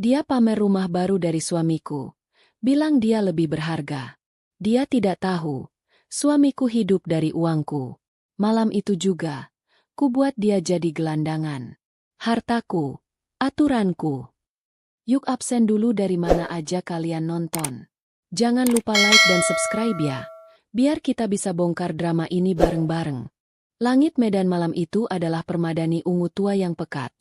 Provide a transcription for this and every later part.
Dia pamer rumah baru dari suamiku. Bilang dia lebih berharga. Dia tidak tahu. Suamiku hidup dari uangku. Malam itu juga, ku buat dia jadi gelandangan. Hartaku, aturanku. Yuk absen dulu dari mana aja kalian nonton. Jangan lupa like dan subscribe ya. Biar kita bisa bongkar drama ini bareng-bareng. Langit Medan malam itu adalah permadani ungu tua yang pekat.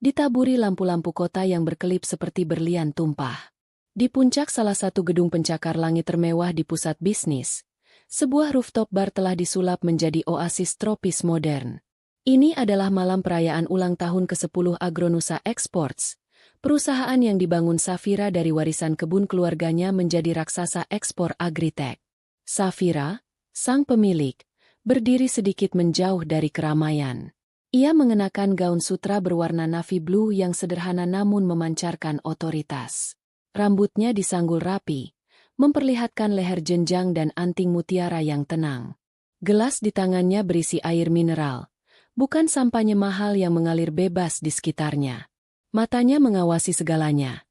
Ditaburi lampu-lampu kota yang berkelip seperti berlian tumpah. Di puncak salah satu gedung pencakar langit termewah di pusat bisnis, sebuah rooftop bar telah disulap menjadi oasis tropis modern. Ini adalah malam perayaan ulang tahun ke-10 Agronusa Exports, perusahaan yang dibangun Safira dari warisan kebun keluarganya menjadi raksasa ekspor agritech. Safira, sang pemilik, berdiri sedikit menjauh dari keramaian. Ia mengenakan gaun sutra berwarna navy blue yang sederhana namun memancarkan otoritas. Rambutnya disanggul rapi, memperlihatkan leher jenjang dan anting mutiara yang tenang. Gelas di tangannya berisi air mineral, bukan sampahnya mahal yang mengalir bebas di sekitarnya. Matanya mengawasi segalanya.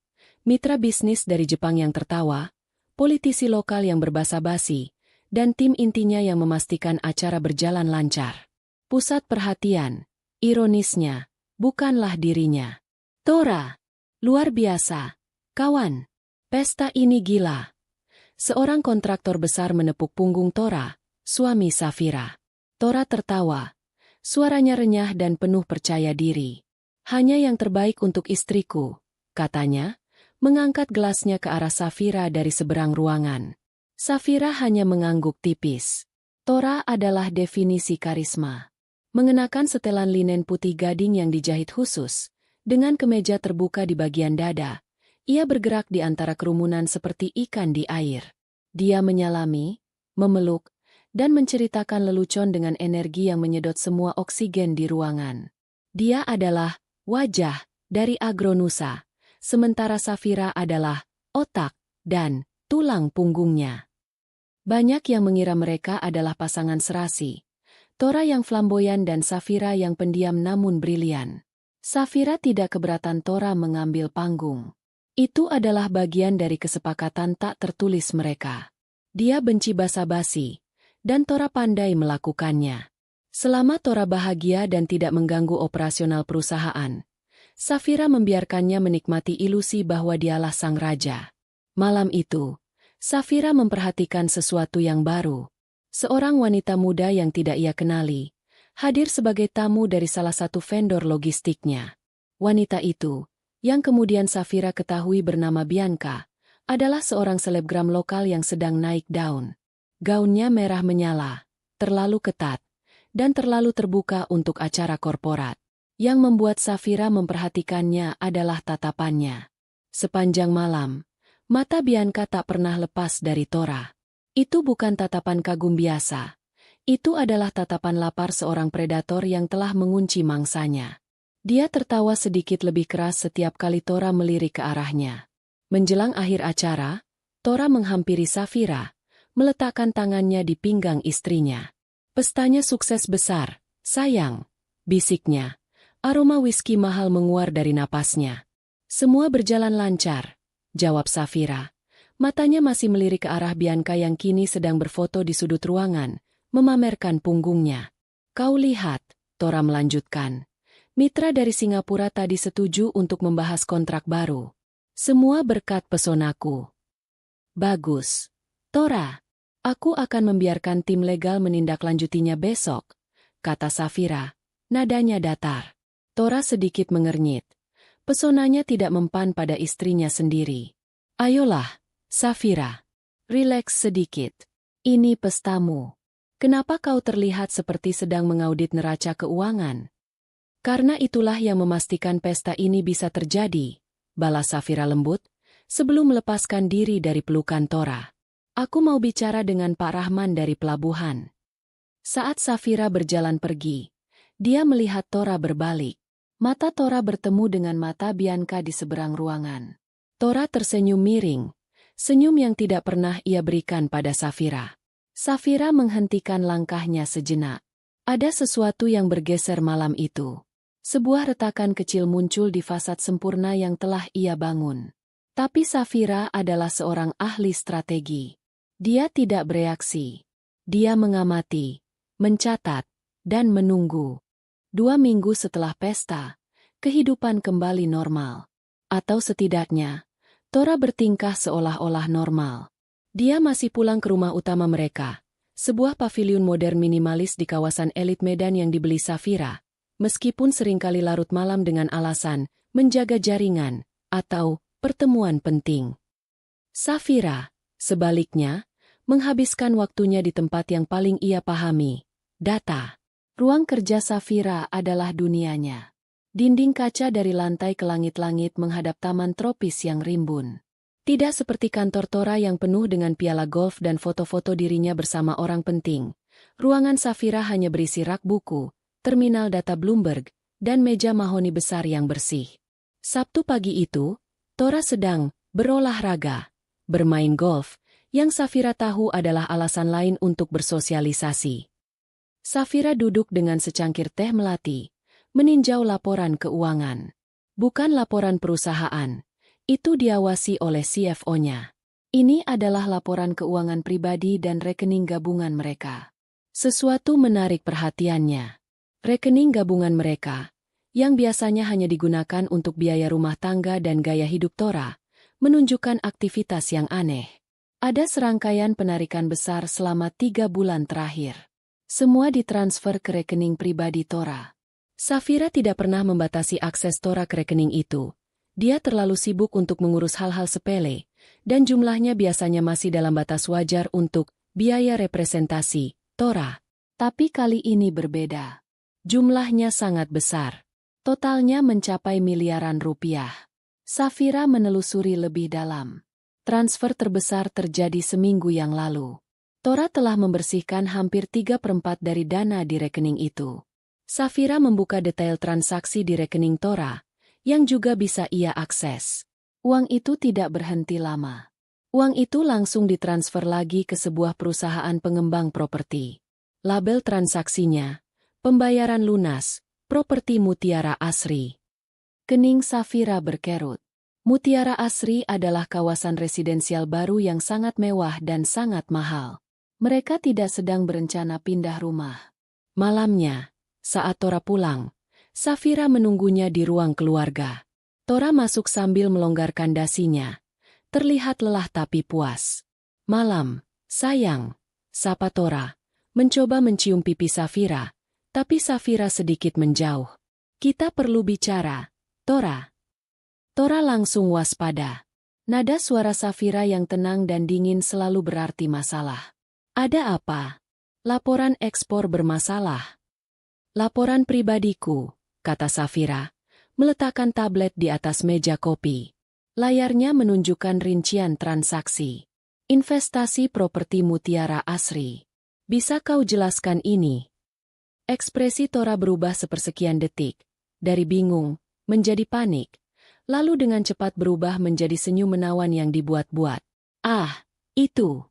Mitra bisnis dari Jepang yang tertawa, politisi lokal yang berbasa-basi, dan tim intinya yang memastikan acara berjalan lancar. Pusat perhatian, ironisnya, bukanlah dirinya. Tora, luar biasa, kawan. Pesta ini gila. Seorang kontraktor besar menepuk punggung Tora, suami Safira. Tora tertawa. Suaranya renyah dan penuh percaya diri. Hanya yang terbaik untuk istriku, katanya, mengangkat gelasnya ke arah Safira dari seberang ruangan. Safira hanya mengangguk tipis. Tora adalah definisi karisma. Mengenakan setelan linen putih gading yang dijahit khusus, dengan kemeja terbuka di bagian dada, ia bergerak di antara kerumunan seperti ikan di air. Dia menyalami, memeluk, dan menceritakan lelucon dengan energi yang menyedot semua oksigen di ruangan. Dia adalah wajah dari Agronusa, sementara Safira adalah otak dan tulang punggungnya. Banyak yang mengira mereka adalah pasangan serasi. Tora yang flamboyan dan Safira yang pendiam namun brilian. Safira tidak keberatan Tora mengambil panggung. Itu adalah bagian dari kesepakatan tak tertulis mereka. Dia benci basa-basi, dan Tora pandai melakukannya. Selama Tora bahagia dan tidak mengganggu operasional perusahaan, Safira membiarkannya menikmati ilusi bahwa dialah sang raja. Malam itu, Safira memperhatikan sesuatu yang baru. Seorang wanita muda yang tidak ia kenali, hadir sebagai tamu dari salah satu vendor logistiknya. Wanita itu, yang kemudian Safira ketahui bernama Bianca, adalah seorang selebgram lokal yang sedang naik daun. Gaunnya merah menyala, terlalu ketat, dan terlalu terbuka untuk acara korporat. Yang membuat Safira memperhatikannya adalah tatapannya. Sepanjang malam, mata Bianca tak pernah lepas dari Tora. Itu bukan tatapan kagum biasa. Itu adalah tatapan lapar seorang predator yang telah mengunci mangsanya. Dia tertawa sedikit lebih keras setiap kali Tora melirik ke arahnya. Menjelang akhir acara, Tora menghampiri Safira, meletakkan tangannya di pinggang istrinya. Pestanya sukses besar, sayang, bisiknya. Aroma whisky mahal menguar dari napasnya. Semua berjalan lancar, jawab Safira. Matanya masih melirik ke arah Bianca yang kini sedang berfoto di sudut ruangan, memamerkan punggungnya. Kau lihat, Tora melanjutkan. Mitra dari Singapura tadi setuju untuk membahas kontrak baru. Semua berkat pesonaku. Bagus. Tora, aku akan membiarkan tim legal menindaklanjutinya besok, kata Safira, nadanya datar. Tora sedikit mengernyit. Pesonanya tidak mempan pada istrinya sendiri. Ayolah, Safira, rileks sedikit. Ini pestamu. Kenapa kau terlihat seperti sedang mengaudit neraca keuangan? Karena itulah yang memastikan pesta ini bisa terjadi, balas Safira lembut, sebelum melepaskan diri dari pelukan Tora. Aku mau bicara dengan Pak Rahman dari pelabuhan. Saat Safira berjalan pergi, dia melihat Tora berbalik. Mata Tora bertemu dengan mata Bianca di seberang ruangan. Tora tersenyum miring. Senyum yang tidak pernah ia berikan pada Safira. Safira menghentikan langkahnya sejenak. Ada sesuatu yang bergeser malam itu. Sebuah retakan kecil muncul di fasad sempurna yang telah ia bangun. Tapi Safira adalah seorang ahli strategi. Dia tidak bereaksi. Dia mengamati, mencatat, dan menunggu. 2 minggu setelah pesta, kehidupan kembali normal. Atau setidaknya, Tora bertingkah seolah-olah normal. Dia masih pulang ke rumah utama mereka, sebuah paviliun modern minimalis di kawasan elit Medan yang dibeli Safira, meskipun seringkali larut malam dengan alasan menjaga jaringan atau pertemuan penting. Safira, sebaliknya, menghabiskan waktunya di tempat yang paling ia pahami, data. Ruang kerja Safira adalah dunianya. Dinding kaca dari lantai ke langit-langit menghadap taman tropis yang rimbun. Tidak seperti kantor Tora yang penuh dengan piala golf dan foto-foto dirinya bersama orang penting. Ruangan Safira hanya berisi rak buku, terminal data Bloomberg, dan meja mahoni besar yang bersih. Sabtu pagi itu, Tora sedang berolahraga, bermain golf, yang Safira tahu adalah alasan lain untuk bersosialisasi. Safira duduk dengan secangkir teh melati, meninjau laporan keuangan. Bukan laporan perusahaan, itu diawasi oleh CFO-nya. Ini adalah laporan keuangan pribadi dan rekening gabungan mereka. Sesuatu menarik perhatiannya. Rekening gabungan mereka, yang biasanya hanya digunakan untuk biaya rumah tangga dan gaya hidup Tora, menunjukkan aktivitas yang aneh. Ada serangkaian penarikan besar selama 3 bulan terakhir. Semua ditransfer ke rekening pribadi Tora. Safira tidak pernah membatasi akses Tora ke rekening itu. Dia terlalu sibuk untuk mengurus hal-hal sepele, dan jumlahnya biasanya masih dalam batas wajar untuk biaya representasi Tora. Tapi kali ini berbeda. Jumlahnya sangat besar. Totalnya mencapai miliaran rupiah. Safira menelusuri lebih dalam. Transfer terbesar terjadi seminggu yang lalu. Tora telah membersihkan hampir 3/4 dari dana di rekening itu. Safira membuka detail transaksi di rekening Tora, yang juga bisa ia akses. Uang itu tidak berhenti lama. Uang itu langsung ditransfer lagi ke sebuah perusahaan pengembang properti. Label transaksinya, pembayaran lunas, properti Mutiara Asri. Kening Safira berkerut. Mutiara Asri adalah kawasan residensial baru yang sangat mewah dan sangat mahal. Mereka tidak sedang berencana pindah rumah. Malamnya, saat Tora pulang, Safira menunggunya di ruang keluarga. Tora masuk sambil melonggarkan dasinya. Terlihat lelah tapi puas. "Malam, sayang," sapa Tora, mencoba mencium pipi Safira, tapi Safira sedikit menjauh. "Kita perlu bicara, Tora." Tora langsung waspada. Nada suara Safira yang tenang dan dingin selalu berarti masalah. "Ada apa?" "Laporan ekspor bermasalah." "Laporan pribadiku," kata Safira, meletakkan tablet di atas meja kopi. Layarnya menunjukkan rincian transaksi. "Investasi properti Mutiara Asri. Bisa kau jelaskan ini?" Ekspresi Tora berubah sepersekian detik, dari bingung, menjadi panik, lalu dengan cepat berubah menjadi senyum menawan yang dibuat-buat. "Ah, itu."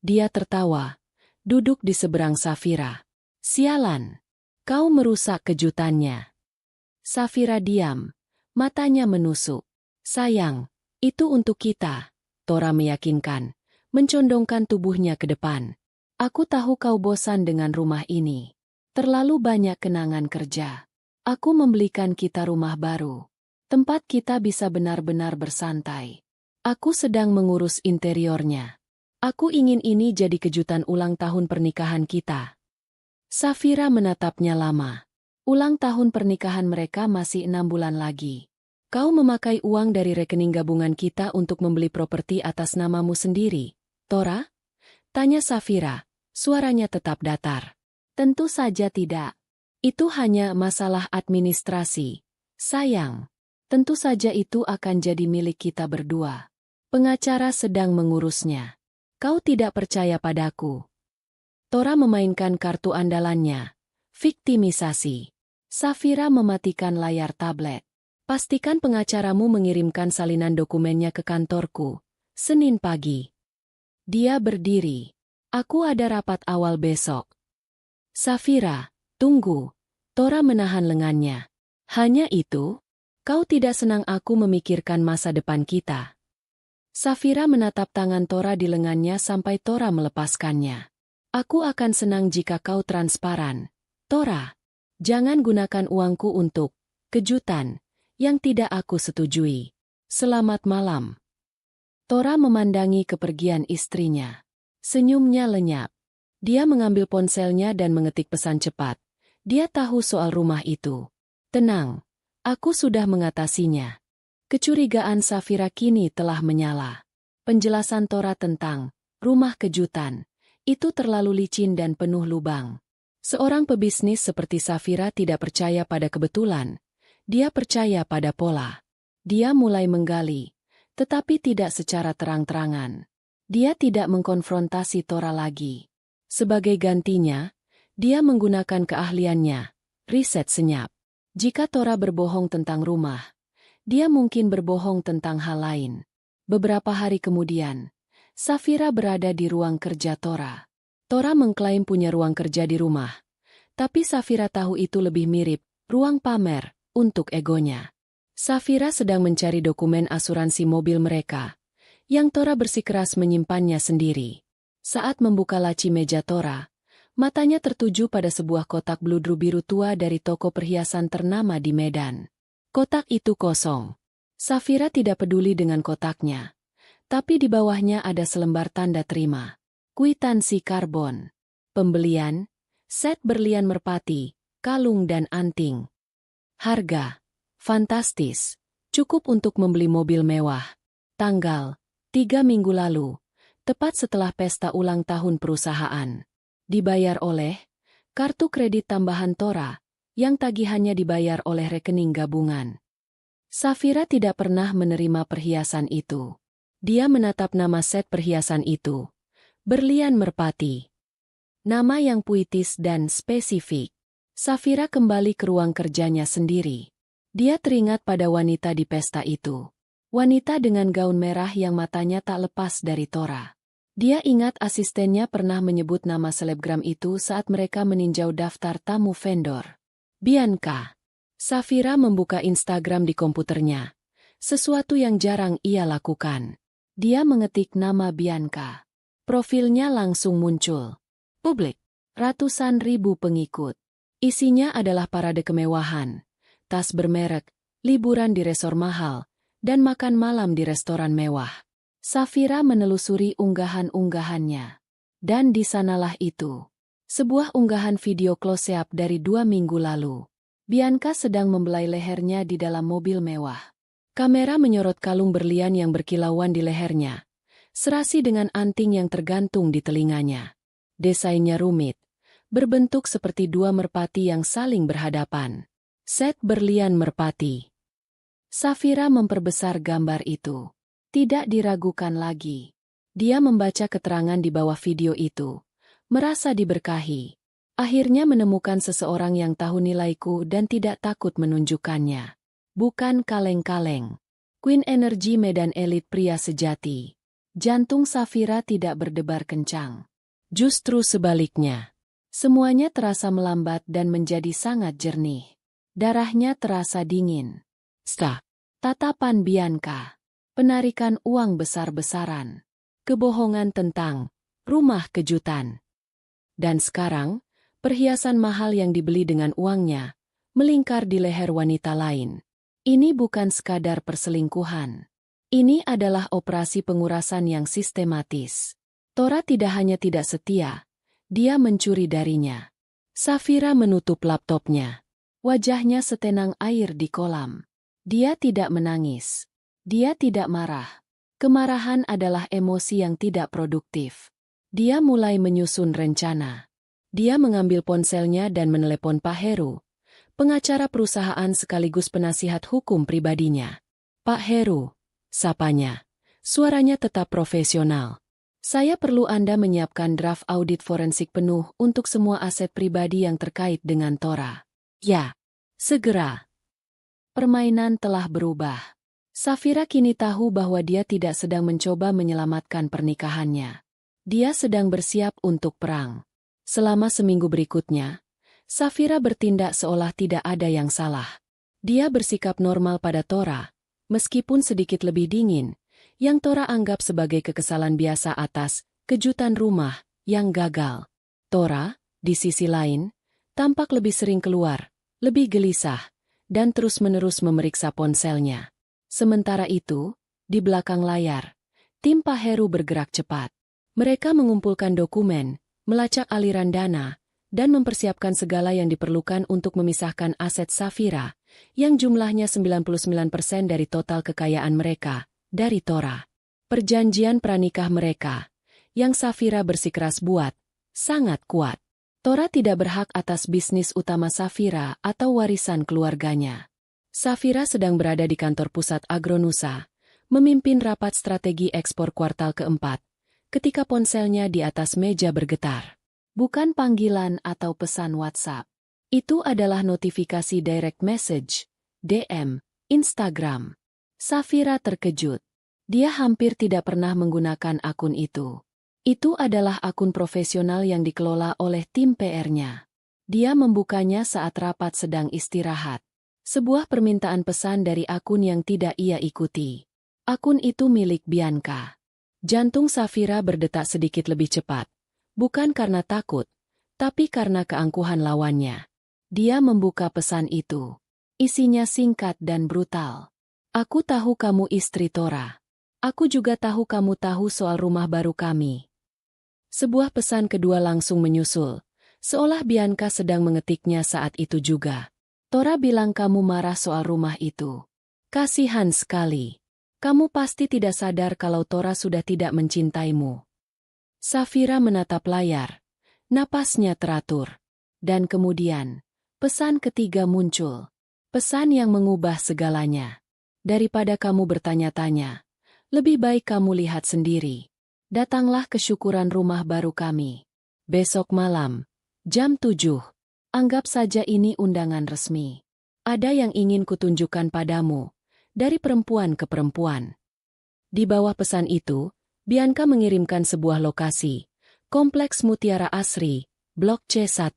Dia tertawa, duduk di seberang Safira. "Sialan, kau merusak kejutannya." Safira diam, matanya menusuk. "Sayang, itu untuk kita," Tora meyakinkan, mencondongkan tubuhnya ke depan. "Aku tahu kau bosan dengan rumah ini. Terlalu banyak kenangan kerja. Aku membelikan kita rumah baru. Tempat kita bisa benar-benar bersantai. Aku sedang mengurus interiornya. Aku ingin ini jadi kejutan ulang tahun pernikahan kita." Safira menatapnya lama. Ulang tahun pernikahan mereka masih 6 bulan lagi. "Kau memakai uang dari rekening gabungan kita untuk membeli properti atas namamu sendiri, Tora?" tanya Safira, suaranya tetap datar. "Tentu saja tidak. Itu hanya masalah administrasi. Sayang, tentu saja itu akan jadi milik kita berdua. Pengacara sedang mengurusnya. Kau tidak percaya padaku?" Tora memainkan kartu andalannya. Viktimisasi. Safira mematikan layar tablet. "Pastikan pengacaramu mengirimkan salinan dokumennya ke kantorku, Senin pagi." Dia berdiri. "Aku ada rapat awal besok." "Safira, tunggu." Tora menahan lengannya. Hanya itu? Kau tidak senang aku memikirkan masa depan kita. Safira menatap tangan Tora di lengannya sampai Tora melepaskannya. Aku akan senang jika kau transparan. Tora, jangan gunakan uangku untuk kejutan yang tidak aku setujui. Selamat malam. Tora memandangi kepergian istrinya. Senyumnya lenyap. Dia mengambil ponselnya dan mengetik pesan cepat. Dia tahu soal rumah itu. Tenang. Aku sudah mengatasinya. Kecurigaan Safira kini telah menyala. Penjelasan Tora tentang rumah kejutan itu terlalu licin dan penuh lubang. Seorang pebisnis seperti Safira tidak percaya pada kebetulan. Dia percaya pada pola. Dia mulai menggali, tetapi tidak secara terang-terangan. Dia tidak mengkonfrontasi Tora lagi. Sebagai gantinya, dia menggunakan keahliannya, riset senyap. Jika Tora berbohong tentang rumah, dia mungkin berbohong tentang hal lain. Beberapa hari kemudian, Safira berada di ruang kerja Tora. Tora mengklaim punya ruang kerja di rumah, tapi Safira tahu itu lebih mirip ruang pamer untuk egonya. Safira sedang mencari dokumen asuransi mobil mereka, yang Tora bersikeras menyimpannya sendiri. Saat membuka laci meja Tora, matanya tertuju pada sebuah kotak bludru biru tua dari toko perhiasan ternama di Medan. Kotak itu kosong. Safira tidak peduli dengan kotaknya. Tapi di bawahnya ada selembar tanda terima. Kwitansi karbon. Pembelian, set berlian merpati, kalung dan anting. Harga. Fantastis. Cukup untuk membeli mobil mewah. Tanggal. 3 minggu lalu. Tepat setelah pesta ulang tahun perusahaan. Dibayar oleh kartu kredit tambahan Tora, yang tagihannya dibayar oleh rekening gabungan. Safira tidak pernah menerima perhiasan itu. Dia menatap nama set perhiasan itu. Berlian merpati. Nama yang puitis dan spesifik. Safira kembali ke ruang kerjanya sendiri. Dia teringat pada wanita di pesta itu. Wanita dengan gaun merah yang matanya tak lepas dari Tora. Dia ingat asistennya pernah menyebut nama selebgram itu saat mereka meninjau daftar tamu vendor. Bianca. Safira membuka Instagram di komputernya. Sesuatu yang jarang ia lakukan. Dia mengetik nama Bianca. Profilnya langsung muncul. Publik. Ratusan ribu pengikut. Isinya adalah parade kemewahan, tas bermerek, liburan di resor mahal, dan makan malam di restoran mewah. Safira menelusuri unggahan-unggahannya. Dan di sanalah itu. Sebuah unggahan video close-up dari 2 minggu lalu. Bianca sedang membelai lehernya di dalam mobil mewah. Kamera menyorot kalung berlian yang berkilauan di lehernya. Serasi dengan anting yang tergantung di telinganya. Desainnya rumit. Berbentuk seperti 2 merpati yang saling berhadapan. Set berlian merpati. Safira memperbesar gambar itu. Tidak diragukan lagi. Dia membaca keterangan di bawah video itu. Merasa diberkahi. Akhirnya menemukan seseorang yang tahu nilaiku dan tidak takut menunjukkannya. Bukan kaleng-kaleng. Queen Energy Medan Elite pria sejati. Jantung Safira tidak berdebar kencang. Justru sebaliknya. Semuanya terasa melambat dan menjadi sangat jernih. Darahnya terasa dingin. Tatapan Bianca. Penarikan uang besar-besaran. Kebohongan tentang rumah kejutan. Dan sekarang, perhiasan mahal yang dibeli dengan uangnya, melingkar di leher wanita lain. Ini bukan sekadar perselingkuhan. Ini adalah operasi pengurasan yang sistematis. Tora tidak hanya tidak setia, dia mencuri darinya. Safira menutup laptopnya. Wajahnya setenang air di kolam. Dia tidak menangis. Dia tidak marah. Kemarahan adalah emosi yang tidak produktif. Dia mulai menyusun rencana. Dia mengambil ponselnya dan menelepon Pak Heru, pengacara perusahaan sekaligus penasihat hukum pribadinya. Pak Heru, sapanya. Suaranya tetap profesional. Saya perlu Anda menyiapkan draft audit forensik penuh untuk semua aset pribadi yang terkait dengan Tora. Ya, segera. Permainan telah berubah. Safira kini tahu bahwa dia tidak sedang mencoba menyelamatkan pernikahannya. Dia sedang bersiap untuk perang. Selama seminggu berikutnya, Safira bertindak seolah tidak ada yang salah. Dia bersikap normal pada Tora, meskipun sedikit lebih dingin, yang Tora anggap sebagai kekesalan biasa atas kejutan rumah yang gagal. Tora, di sisi lain, tampak lebih sering keluar, lebih gelisah, dan terus-menerus memeriksa ponselnya. Sementara itu, di belakang layar, tim Pak Heru bergerak cepat. Mereka mengumpulkan dokumen, melacak aliran dana, dan mempersiapkan segala yang diperlukan untuk memisahkan aset Safira, yang jumlahnya 99% dari total kekayaan mereka, dari Tora. Perjanjian pranikah mereka, yang Safira bersikeras buat, sangat kuat. Tora tidak berhak atas bisnis utama Safira atau warisan keluarganya. Safira sedang berada di kantor pusat Agronusa, memimpin rapat strategi ekspor kuartal keempat, ketika ponselnya di atas meja bergetar. Bukan panggilan atau pesan WhatsApp. Itu adalah notifikasi direct message, DM, Instagram. Safira terkejut. Dia hampir tidak pernah menggunakan akun itu. Itu adalah akun profesional yang dikelola oleh tim PR-nya. Dia membukanya saat rapat sedang istirahat. Sebuah permintaan pesan dari akun yang tidak ia ikuti. Akun itu milik Bianca. Jantung Safira berdetak sedikit lebih cepat. Bukan karena takut, tapi karena keangkuhan lawannya. Dia membuka pesan itu. Isinya singkat dan brutal. Aku tahu kamu istri Tora. Aku juga tahu kamu tahu soal rumah baru kami. Sebuah pesan kedua langsung menyusul, seolah Bianca sedang mengetiknya saat itu juga. Tora bilang kamu marah soal rumah itu. Kasihan sekali. Kamu pasti tidak sadar kalau Tora sudah tidak mencintaimu. Safira menatap layar. Napasnya teratur. Dan kemudian, pesan ketiga muncul. Pesan yang mengubah segalanya. Daripada kamu bertanya-tanya, lebih baik kamu lihat sendiri. Datanglah ke syukuran rumah baru kami. Besok malam, jam 7. Anggap saja ini undangan resmi. Ada yang ingin kutunjukkan padamu, dari perempuan ke perempuan. Di bawah pesan itu, Bianca mengirimkan sebuah lokasi, Kompleks Mutiara Asri, Blok C1.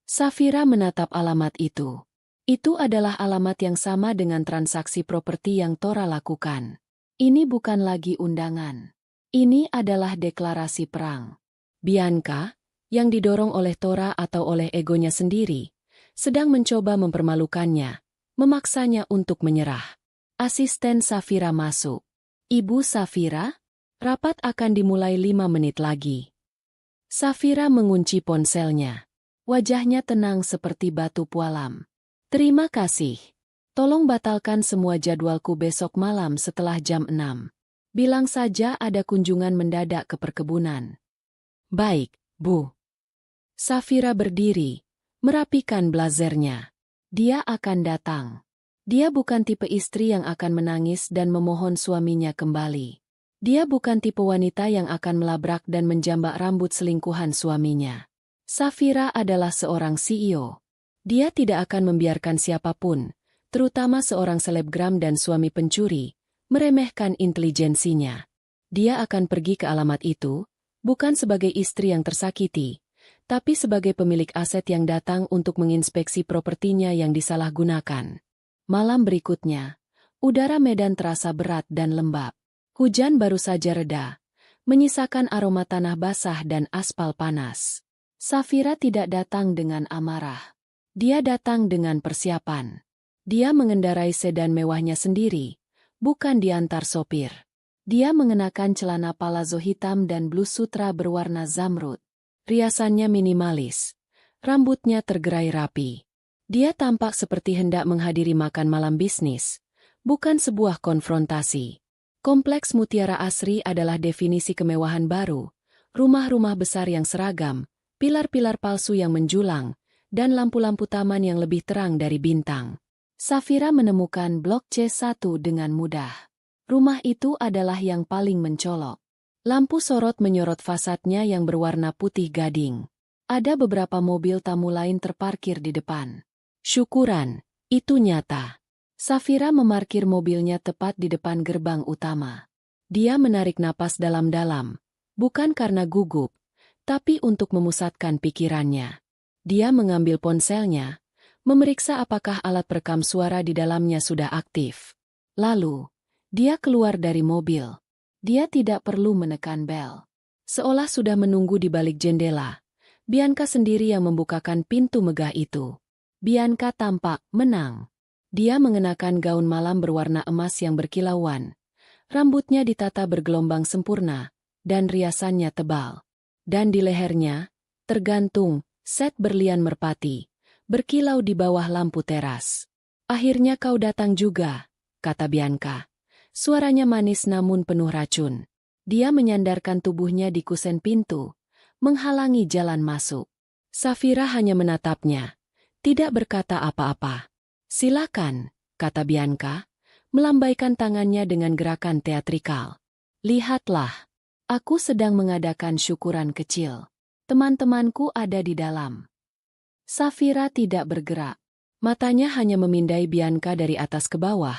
Safira menatap alamat itu. Itu adalah alamat yang sama dengan transaksi properti yang Tora lakukan. Ini bukan lagi undangan. Ini adalah deklarasi perang. Bianca, yang didorong oleh Tora atau oleh egonya sendiri, sedang mencoba mempermalukannya, memaksanya untuk menyerah. Asisten Safira masuk. Ibu Safira? Rapat akan dimulai 5 menit lagi. Safira mengunci ponselnya. Wajahnya tenang seperti batu pualam. Terima kasih. Tolong batalkan semua jadwalku besok malam setelah jam 6. Bilang saja ada kunjungan mendadak ke perkebunan. Baik, Bu. Safira berdiri, merapikan blazernya. Dia akan datang. Dia bukan tipe istri yang akan menangis dan memohon suaminya kembali. Dia bukan tipe wanita yang akan melabrak dan menjambak rambut selingkuhan suaminya. Safira adalah seorang CEO. Dia tidak akan membiarkan siapapun, terutama seorang selebgram dan suami pencuri, meremehkan intelijensinya. Dia akan pergi ke alamat itu, bukan sebagai istri yang tersakiti, tapi sebagai pemilik aset yang datang untuk menginspeksi propertinya yang disalahgunakan. Malam berikutnya, udara Medan terasa berat dan lembab. Hujan baru saja reda, menyisakan aroma tanah basah dan aspal panas. Safira tidak datang dengan amarah. Dia datang dengan persiapan. Dia mengendarai sedan mewahnya sendiri, bukan diantar sopir. Dia mengenakan celana palazzo hitam dan blus sutra berwarna zamrud. Riasannya minimalis. Rambutnya tergerai rapi. Dia tampak seperti hendak menghadiri makan malam bisnis, bukan sebuah konfrontasi. Kompleks Mutiara Asri adalah definisi kemewahan baru, rumah-rumah besar yang seragam, pilar-pilar palsu yang menjulang, dan lampu-lampu taman yang lebih terang dari bintang. Safira menemukan blok C1 dengan mudah. Rumah itu adalah yang paling mencolok. Lampu sorot menyorot fasadnya yang berwarna putih gading. Ada beberapa mobil tamu lain terparkir di depan. Syukuran, itu nyata. Safira memarkir mobilnya tepat di depan gerbang utama. Dia menarik napas dalam-dalam, bukan karena gugup, tapi untuk memusatkan pikirannya. Dia mengambil ponselnya, memeriksa apakah alat perekam suara di dalamnya sudah aktif. Lalu, dia keluar dari mobil. Dia tidak perlu menekan bel. Seolah sudah menunggu di balik jendela. Bianca sendiri yang membukakan pintu megah itu. Bianca tampak menang. Dia mengenakan gaun malam berwarna emas yang berkilauan. Rambutnya ditata bergelombang sempurna, dan riasannya tebal. Dan di lehernya, tergantung set berlian merpati, berkilau di bawah lampu teras. "Akhirnya kau datang juga," kata Bianca. Suaranya manis namun penuh racun. Dia menyandarkan tubuhnya di kusen pintu, menghalangi jalan masuk. Safira hanya menatapnya, tidak berkata apa-apa. "Silakan," kata Bianca, melambaikan tangannya dengan gerakan teatrikal. "Lihatlah, aku sedang mengadakan syukuran kecil. Teman-temanku ada di dalam." Safira tidak bergerak. Matanya hanya memindai Bianca dari atas ke bawah,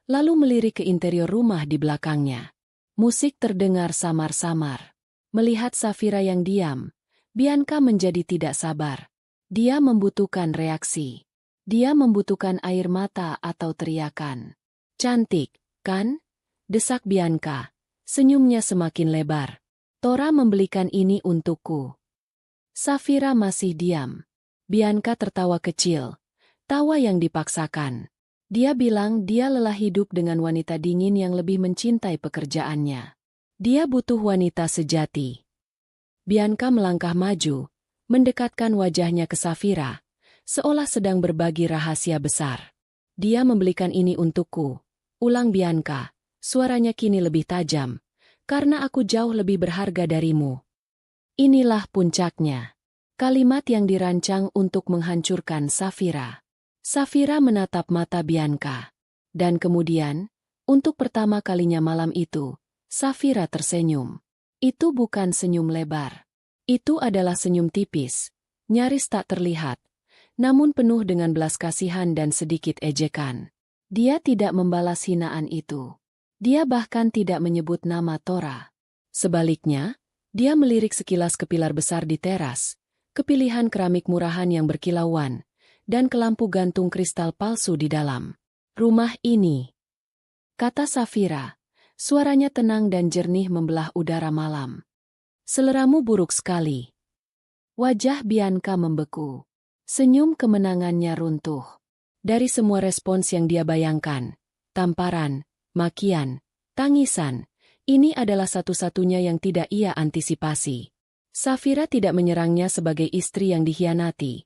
lalu melirik ke interior rumah di belakangnya. Musik terdengar samar-samar. Melihat Safira yang diam, Bianca menjadi tidak sabar. Dia membutuhkan reaksi. Dia membutuhkan air mata atau teriakan. "Cantik, kan?" desak Bianca. Senyumnya semakin lebar. "Tora membelikan ini untukku." Safira masih diam. Bianca tertawa kecil. Tawa yang dipaksakan. Dia bilang dia lelah hidup dengan wanita dingin yang lebih mencintai pekerjaannya. Dia butuh wanita sejati. Bianca melangkah maju, mendekatkan wajahnya ke Safira, seolah sedang berbagi rahasia besar. "Dia membelikan ini untukku," ulang Bianca, suaranya kini lebih tajam, "karena aku jauh lebih berharga darimu." Inilah puncaknya. Kalimat yang dirancang untuk menghancurkan Safira. Safira menatap mata Bianca. Dan kemudian, untuk pertama kalinya malam itu, Safira tersenyum. Itu bukan senyum lebar. Itu adalah senyum tipis, nyaris tak terlihat, namun penuh dengan belas kasihan dan sedikit ejekan. Dia tidak membalas hinaan itu. Dia bahkan tidak menyebut nama Tora. Sebaliknya, dia melirik sekilas ke pilar besar di teras, ke pilihan keramik murahan yang berkilauan, dan ke lampu gantung kristal palsu di dalam. "Rumah ini," kata Safira, suaranya tenang dan jernih membelah udara malam. "Seleramu buruk sekali." Wajah Bianca membeku. Senyum kemenangannya runtuh. Dari semua respons yang dia bayangkan, tamparan, makian, tangisan, ini adalah satu-satunya yang tidak ia antisipasi. Safira tidak menyerangnya sebagai istri yang dikhianati.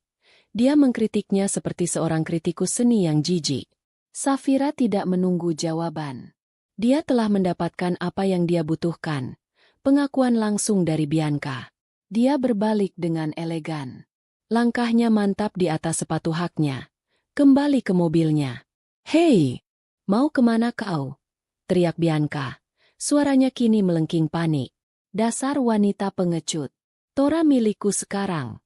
Dia mengkritiknya seperti seorang kritikus seni yang jijik. Safira tidak menunggu jawaban. Dia telah mendapatkan apa yang dia butuhkan. Pengakuan langsung dari Bianca. Dia berbalik dengan elegan. Langkahnya mantap di atas sepatu haknya. Kembali ke mobilnya. "Hei, mau kemana kau?" teriak Bianca. Suaranya kini melengking panik. "Dasar wanita pengecut. Tora milikku sekarang."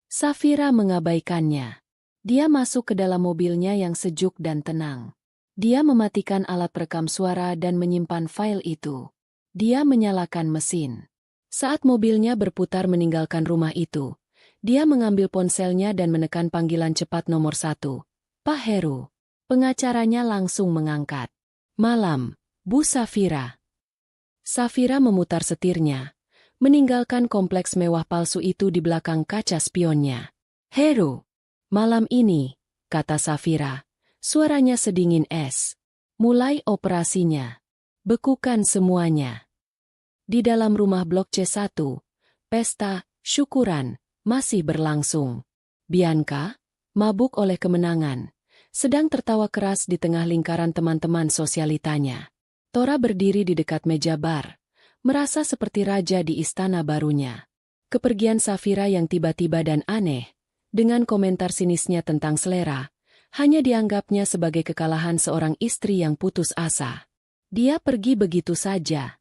Safira mengabaikannya. Dia masuk ke dalam mobilnya yang sejuk dan tenang. Dia mematikan alat perekam suara dan menyimpan file itu. Dia menyalakan mesin. Saat mobilnya berputar meninggalkan rumah itu, dia mengambil ponselnya dan menekan panggilan cepat nomor 1. "Pak Heru." Pengacaranya langsung mengangkat. "Malam, Bu Safira." Safira memutar setirnya, meninggalkan kompleks mewah palsu itu di belakang kaca spionnya. "Heru, malam ini," kata Safira, suaranya sedingin es. "Mulai operasinya. Bekukan semuanya." Di dalam rumah blok C1, pesta, syukuran, masih berlangsung. Bianca, mabuk oleh kemenangan, sedang tertawa keras di tengah lingkaran teman-teman sosialitanya. Tora berdiri di dekat meja bar, merasa seperti raja di istana barunya. Kepergian Safira yang tiba-tiba dan aneh, dengan komentar sinisnya tentang selera, hanya dianggapnya sebagai kekalahan seorang istri yang putus asa. Dia pergi begitu saja.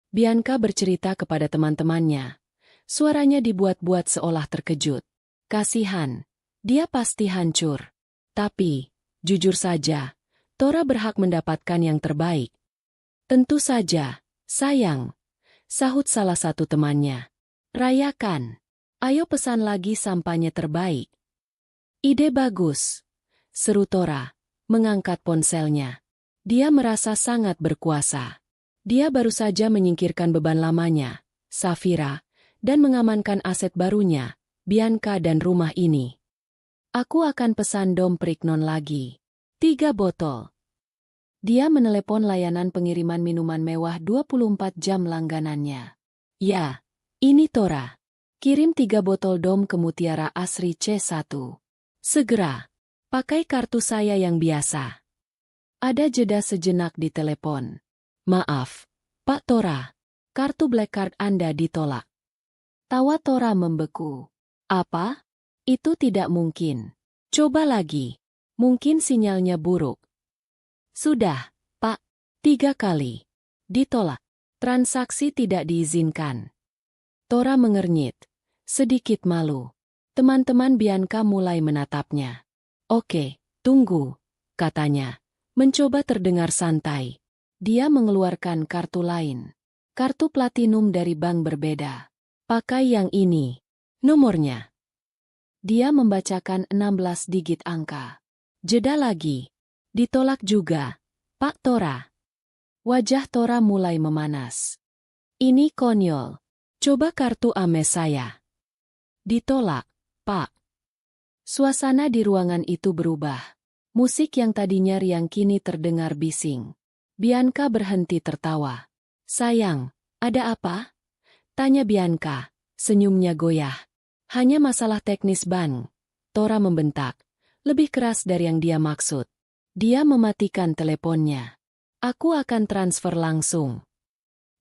Bianca bercerita kepada teman-temannya. Suaranya dibuat-buat seolah terkejut. Kasihan, dia pasti hancur. Tapi, jujur saja, Tora berhak mendapatkan yang terbaik. "Tentu saja, sayang," sahut salah satu temannya. "Rayakan. Ayo pesan lagi sampahnya terbaik." Ide bagus, seru Tora, mengangkat ponselnya. Dia merasa sangat berkuasa. Dia baru saja menyingkirkan beban lamanya, Safira, dan mengamankan aset barunya, Bianca dan rumah ini. Aku akan pesan Dom Perignon lagi. 3 botol. Dia menelepon layanan pengiriman minuman mewah 24 jam langganannya. Ya, ini Tora. Kirim 3 botol Dom ke Mutiara Asri C1. Segera. Pakai kartu saya yang biasa. Ada jeda sejenak di telepon. Maaf, Pak Tora. Kartu Black Card Anda ditolak. Tawa Tora membeku. Apa? Itu tidak mungkin. Coba lagi. Mungkin sinyalnya buruk. Sudah, Pak. 3 kali. Ditolak. Transaksi tidak diizinkan. Tora mengernyit. Sedikit malu. Teman-teman Bianca mulai menatapnya. Oke, tunggu, katanya. Mencoba terdengar santai. Dia mengeluarkan kartu lain. Kartu platinum dari bank berbeda. Pakai yang ini. Nomornya. Dia membacakan 16 digit angka. Jeda lagi. Ditolak juga, Pak Tora. Wajah Tora mulai memanas. Ini konyol. Coba kartu AMES saya. Ditolak, Pak. Suasana di ruangan itu berubah. Musik yang tadinya riang kini terdengar bising. Bianca berhenti tertawa. Sayang, ada apa? Tanya Bianca, senyumnya goyah. Hanya masalah teknis bank. Tora membentak. Lebih keras dari yang dia maksud. Dia mematikan teleponnya. Aku akan transfer langsung.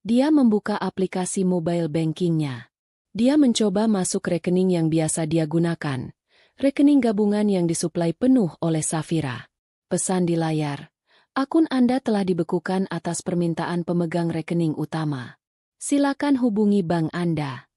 Dia membuka aplikasi mobile bankingnya. Dia mencoba masuk rekening yang biasa dia gunakan. Rekening gabungan yang disuplai penuh oleh Safira. Pesan di layar. Akun Anda telah dibekukan atas permintaan pemegang rekening utama. Silakan hubungi bank Anda.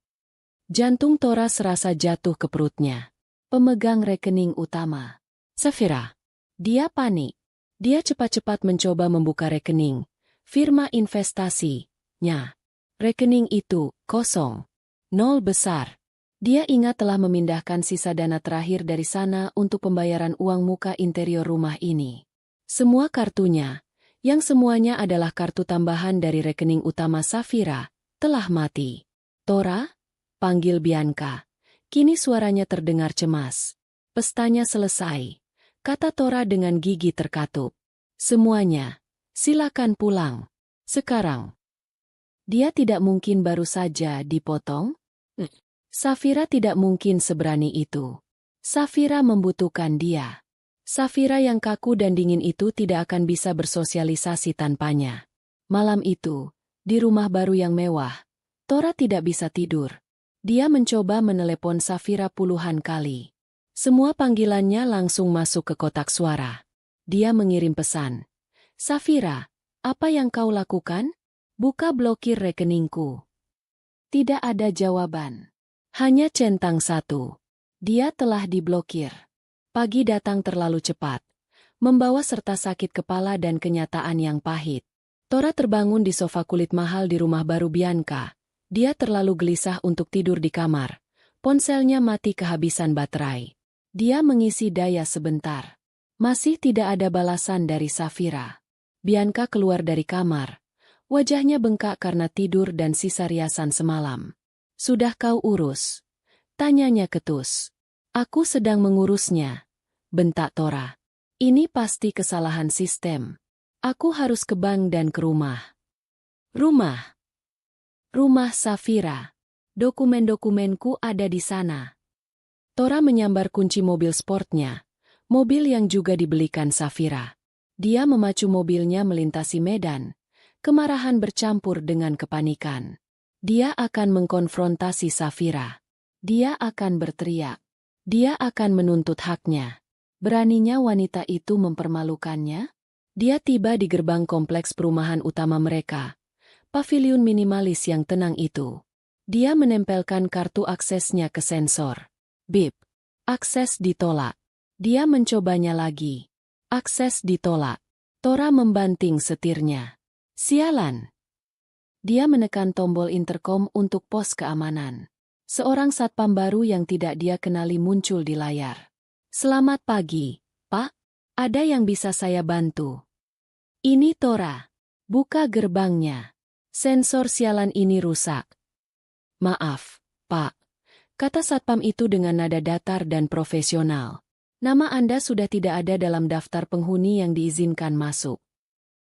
Jantung Tora serasa jatuh ke perutnya. Pemegang rekening utama. Safira. Dia panik. Dia cepat-cepat mencoba membuka rekening. Firma investasinya. Rekening itu kosong. 0 besar. Dia ingat telah memindahkan sisa dana terakhir dari sana untuk pembayaran uang muka interior rumah ini. Semua kartunya, yang semuanya adalah kartu tambahan dari rekening utama Safira, telah mati. Tora? Panggil Bianca. Kini suaranya terdengar cemas. Pestanya selesai. Kata Tora dengan gigi terkatup. Semuanya, silakan pulang. Sekarang. Dia tidak mungkin baru saja dipotong? Safira tidak mungkin seberani itu. Safira membutuhkan dia. Safira yang kaku dan dingin itu tidak akan bisa bersosialisasi tanpanya. Malam itu, di rumah baru yang mewah, Tora tidak bisa tidur. Dia mencoba menelepon Safira puluhan kali. Semua panggilannya langsung masuk ke kotak suara. Dia mengirim pesan. Safira, apa yang kau lakukan? Buka blokir rekeningku. Tidak ada jawaban. Hanya centang 1. Dia telah diblokir. Pagi datang terlalu cepat. Membawa serta sakit kepala dan kenyataan yang pahit. Tora terbangun di sofa kulit mahal di rumah baru Bianca. Dia terlalu gelisah untuk tidur di kamar. Ponselnya mati kehabisan baterai. Dia mengisi daya sebentar. Masih tidak ada balasan dari Safira. Bianca keluar dari kamar. Wajahnya bengkak karena tidur dan sisa riasan semalam. Sudah kau urus? Tanyanya ketus. Aku sedang mengurusnya. Bentak Tora. Ini pasti kesalahan sistem. Aku harus ke bank dan ke rumah. Rumah. Rumah Safira. Dokumen-dokumenku ada di sana. Tora menyambar kunci mobil sportnya, mobil yang juga dibelikan Safira. Dia memacu mobilnya melintasi medan, kemarahan bercampur dengan kepanikan. Dia akan mengkonfrontasi Safira. Dia akan berteriak. Dia akan menuntut haknya. Beraninya wanita itu mempermalukannya? Dia tiba di gerbang kompleks perumahan utama mereka. Paviliun minimalis yang tenang itu. Dia menempelkan kartu aksesnya ke sensor. Bip. Akses ditolak. Dia mencobanya lagi. Akses ditolak. Tora membanting setirnya. Sialan. Dia menekan tombol interkom untuk pos keamanan. Seorang satpam baru yang tidak dia kenali muncul di layar. Selamat pagi, Pak. Ada yang bisa saya bantu? Ini Tora. Buka gerbangnya. Sensor sialan ini rusak. Maaf, Pak. Kata satpam itu dengan nada datar dan profesional. Nama Anda sudah tidak ada dalam daftar penghuni yang diizinkan masuk.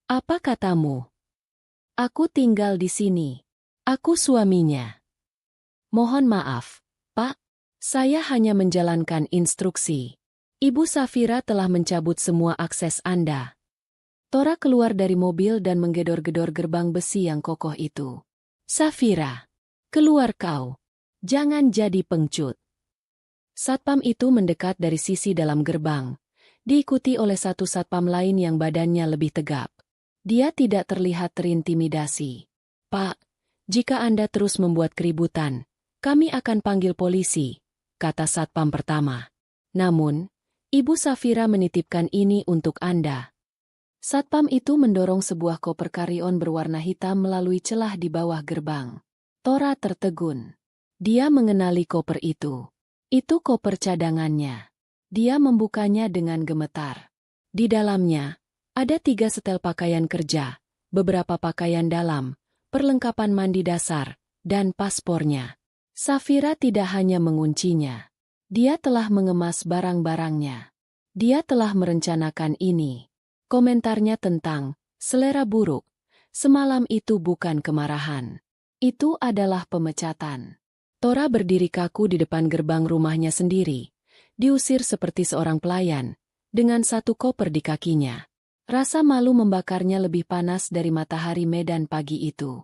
Apa katamu? Aku tinggal di sini. Aku suaminya. Mohon maaf, Pak. Saya hanya menjalankan instruksi. Ibu Safira telah mencabut semua akses Anda. Tora keluar dari mobil dan menggedor-gedor gerbang besi yang kokoh itu. Safira, keluar kau. Jangan jadi pengecut. Satpam itu mendekat dari sisi dalam gerbang, diikuti oleh satu satpam lain yang badannya lebih tegap. Dia tidak terlihat terintimidasi. Pak, jika Anda terus membuat keributan, kami akan panggil polisi, kata satpam pertama. Namun, Ibu Safira menitipkan ini untuk Anda. Satpam itu mendorong sebuah koper karyon berwarna hitam melalui celah di bawah gerbang. Tora tertegun. Dia mengenali koper itu. Itu koper cadangannya. Dia membukanya dengan gemetar. Di dalamnya, ada 3 setel pakaian kerja, beberapa pakaian dalam, perlengkapan mandi dasar, dan paspornya. Safira tidak hanya menguncinya. Dia telah mengemas barang-barangnya. Dia telah merencanakan ini. Komentarnya tentang selera buruk semalam itu bukan kemarahan. Itu adalah pemecatan. Tora berdiri kaku di depan gerbang rumahnya sendiri, diusir seperti seorang pelayan, dengan satu koper di kakinya. Rasa malu membakarnya lebih panas dari matahari Medan pagi itu.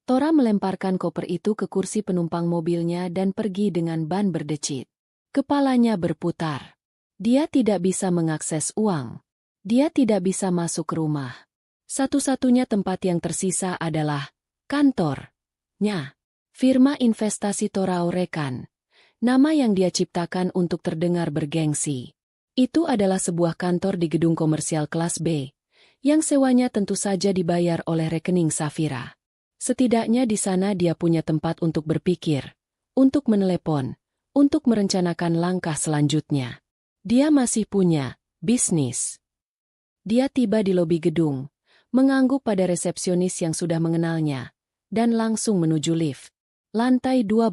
Tora melemparkan koper itu ke kursi penumpang mobilnya dan pergi dengan ban berdecit. Kepalanya berputar. Dia tidak bisa mengakses uang. Dia tidak bisa masuk ke rumah. Satu-satunya tempat yang tersisa adalah kantornya. Firma investasi Torao Rekan. Nama yang dia ciptakan untuk terdengar bergengsi. Itu adalah sebuah kantor di gedung komersial kelas B, yang sewanya tentu saja dibayar oleh rekening Safira. Setidaknya di sana dia punya tempat untuk berpikir, untuk menelepon, untuk merencanakan langkah selanjutnya. Dia masih punya bisnis. Dia tiba di lobi gedung, mengangguk pada resepsionis yang sudah mengenalnya, dan langsung menuju lift. Lantai 12.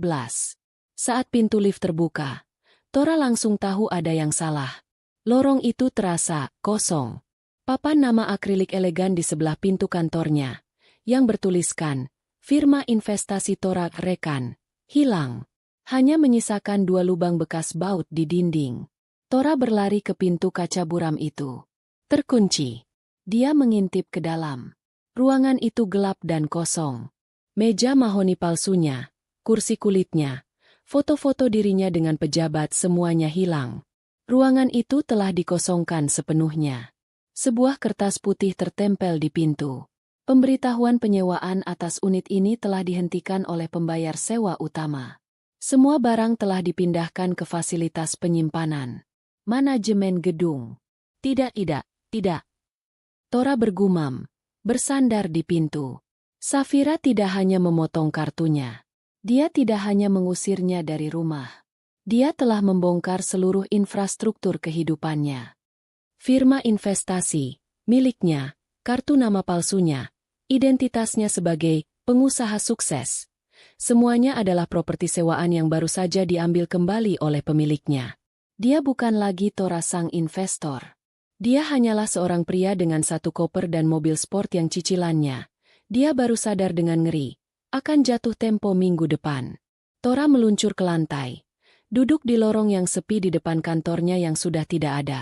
Saat pintu lift terbuka, Tora langsung tahu ada yang salah. Lorong itu terasa kosong. Papan nama akrilik elegan di sebelah pintu kantornya, yang bertuliskan, Firma Investasi Tora Rekan, hilang. Hanya menyisakan 2 lubang bekas baut di dinding. Tora berlari ke pintu kaca buram itu. Terkunci. Dia mengintip ke dalam. Ruangan itu gelap dan kosong. Meja mahoni palsunya, kursi kulitnya, foto-foto dirinya dengan pejabat semuanya hilang. Ruangan itu telah dikosongkan sepenuhnya. Sebuah kertas putih tertempel di pintu. Pemberitahuan penyewaan atas unit ini telah dihentikan oleh pembayar sewa utama. Semua barang telah dipindahkan ke fasilitas penyimpanan. Manajemen gedung. Tidak. Tora bergumam, bersandar di pintu. Safira tidak hanya memotong kartunya. Dia tidak hanya mengusirnya dari rumah. Dia telah membongkar seluruh infrastruktur kehidupannya. Firma investasi, miliknya, kartu nama palsunya, identitasnya sebagai pengusaha sukses. Semuanya adalah properti sewaan yang baru saja diambil kembali oleh pemiliknya. Dia bukan lagi Tora sang investor. Dia hanyalah seorang pria dengan satu koper dan mobil sport yang cicilannya. Dia baru sadar dengan ngeri, akan jatuh tempo minggu depan. Tora meluncur ke lantai. Duduk di lorong yang sepi di depan kantornya yang sudah tidak ada.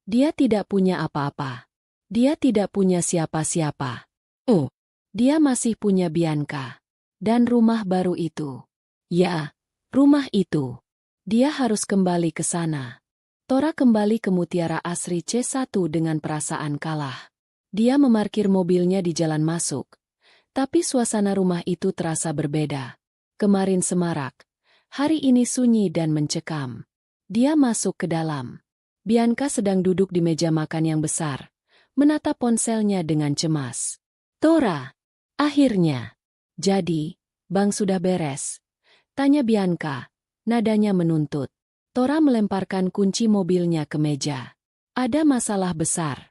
Dia tidak punya apa-apa. Dia tidak punya siapa-siapa. Oh, dia masih punya Bianca. Dan rumah baru itu. Ya, rumah itu. Dia harus kembali ke sana. Tora kembali ke Mutiara Asri C1 dengan perasaan kalah. Dia memarkir mobilnya di jalan masuk. Tapi suasana rumah itu terasa berbeda. Kemarin semarak. Hari ini sunyi dan mencekam. Dia masuk ke dalam. Bianca sedang duduk di meja makan yang besar, menatap ponselnya dengan cemas. Tora, akhirnya. Jadi, Bang sudah beres? Tanya Bianca, nadanya menuntut. Tora melemparkan kunci mobilnya ke meja. Ada masalah besar.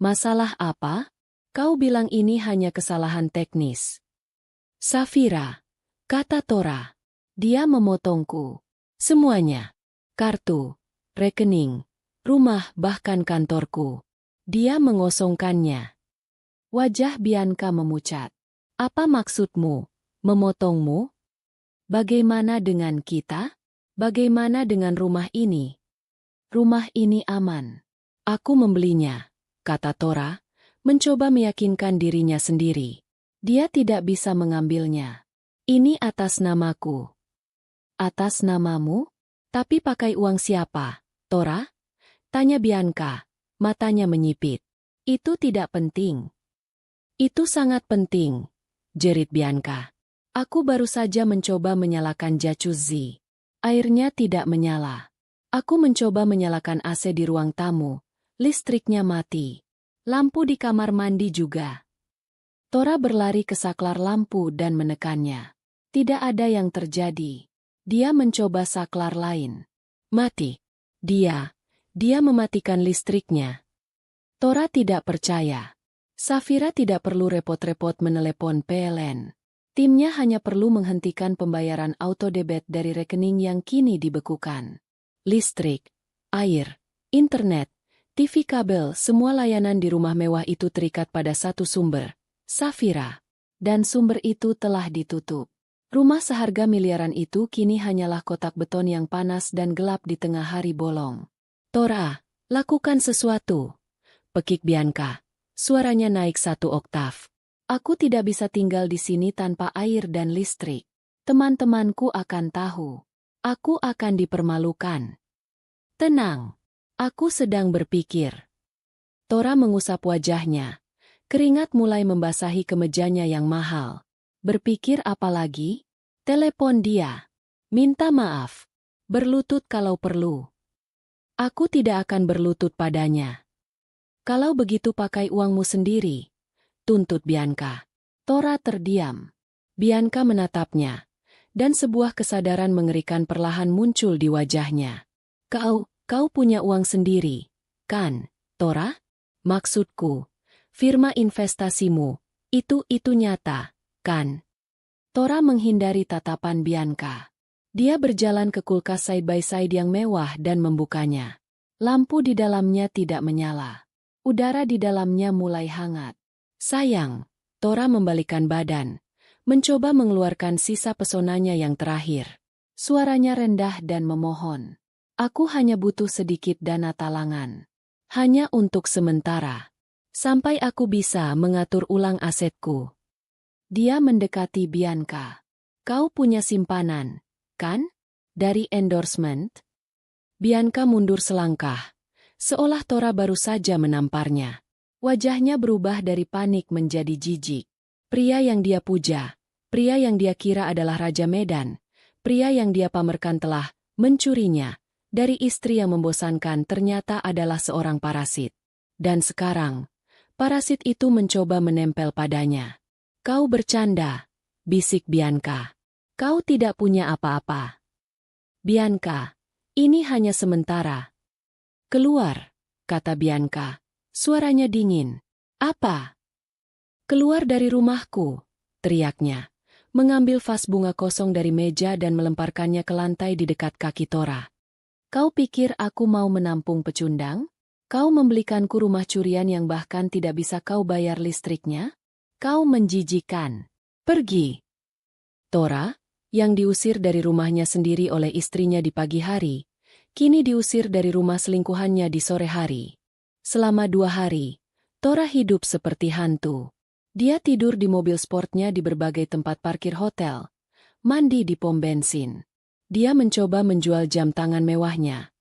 Masalah apa? Kau bilang ini hanya kesalahan teknis. Safira, kata Tora. Dia memotongku. Semuanya. Kartu, rekening, rumah bahkan kantorku. Dia mengosongkannya. Wajah Bianca memucat. Apa maksudmu? Memotongmu? Bagaimana dengan kita? Bagaimana dengan rumah ini? Rumah ini aman. Aku membelinya, kata Tora, mencoba meyakinkan dirinya sendiri. Dia tidak bisa mengambilnya. Ini atas namaku. Atas namamu? Tapi pakai uang siapa, Tora? Tanya Bianca, matanya menyipit. Itu tidak penting. Itu sangat penting, jerit Bianca. Aku baru saja mencoba menyalakan jacuzzi. Airnya tidak menyala. Aku mencoba menyalakan AC di ruang tamu. Listriknya mati. Lampu di kamar mandi juga. Tora berlari ke saklar lampu dan menekannya. Tidak ada yang terjadi. Dia mencoba saklar lain. Mati. Dia mematikan listriknya. Tora tidak percaya. Safira tidak perlu repot-repot menelepon PLN. Timnya hanya perlu menghentikan pembayaran auto-debit dari rekening yang kini dibekukan. Listrik, air, internet, TV kabel, semua layanan di rumah mewah itu terikat pada satu sumber, Safira. Dan sumber itu telah ditutup. Rumah seharga miliaran itu kini hanyalah kotak beton yang panas dan gelap di tengah hari bolong. Tora, lakukan sesuatu. Pekik Bianca. Suaranya naik 1 oktav. Aku tidak bisa tinggal di sini tanpa air dan listrik. Teman-temanku akan tahu. Aku akan dipermalukan. Tenang. Aku sedang berpikir. Tora mengusap wajahnya. Keringat mulai membasahi kemejanya yang mahal. Berpikir apa lagi? Telepon dia. Minta maaf. Berlutut kalau perlu. Aku tidak akan berlutut padanya. Kalau begitu pakai uangmu sendiri. Tuntut Bianca. Tora terdiam. Bianca menatapnya. Dan sebuah kesadaran mengerikan perlahan muncul di wajahnya. Kau punya uang sendiri, kan, Tora? Maksudku, firma investasimu, itu nyata, kan? Tora menghindari tatapan Bianca. Dia berjalan ke kulkas side by side yang mewah dan membukanya. Lampu di dalamnya tidak menyala. Udara di dalamnya mulai hangat. Sayang, Tora membalikkan badan, mencoba mengeluarkan sisa pesonanya yang terakhir. Suaranya rendah dan memohon. Aku hanya butuh sedikit dana talangan. Hanya untuk sementara. Sampai aku bisa mengatur ulang asetku. Dia mendekati Bianca. Kau punya simpanan, kan? Dari endorsement? Bianca mundur selangkah. Seolah Tora baru saja menamparnya. Wajahnya berubah dari panik menjadi jijik. Pria yang dia puja, pria yang dia kira adalah Raja Medan, pria yang dia pamerkan telah mencurinya dari istri yang membosankan ternyata adalah seorang parasit. Dan sekarang, parasit itu mencoba menempel padanya. Kau bercanda, bisik Bianca. Kau tidak punya apa-apa. Bianca, ini hanya sementara. Keluar, kata Bianca. Suaranya dingin. Apa? Keluar dari rumahku, teriaknya. Mengambil vas bunga kosong dari meja dan melemparkannya ke lantai di dekat kaki Tora. Kau pikir aku mau menampung pecundang? Kau membelikanku rumah curian yang bahkan tidak bisa kau bayar listriknya? Kau menjijikan. Pergi. Tora, yang diusir dari rumahnya sendiri oleh istrinya di pagi hari, kini diusir dari rumah selingkuhannya di sore hari. Selama 2 hari, Tora hidup seperti hantu. Dia tidur di mobil sportnya di berbagai tempat parkir hotel, mandi di pom bensin. Dia mencoba menjual jam tangan mewahnya,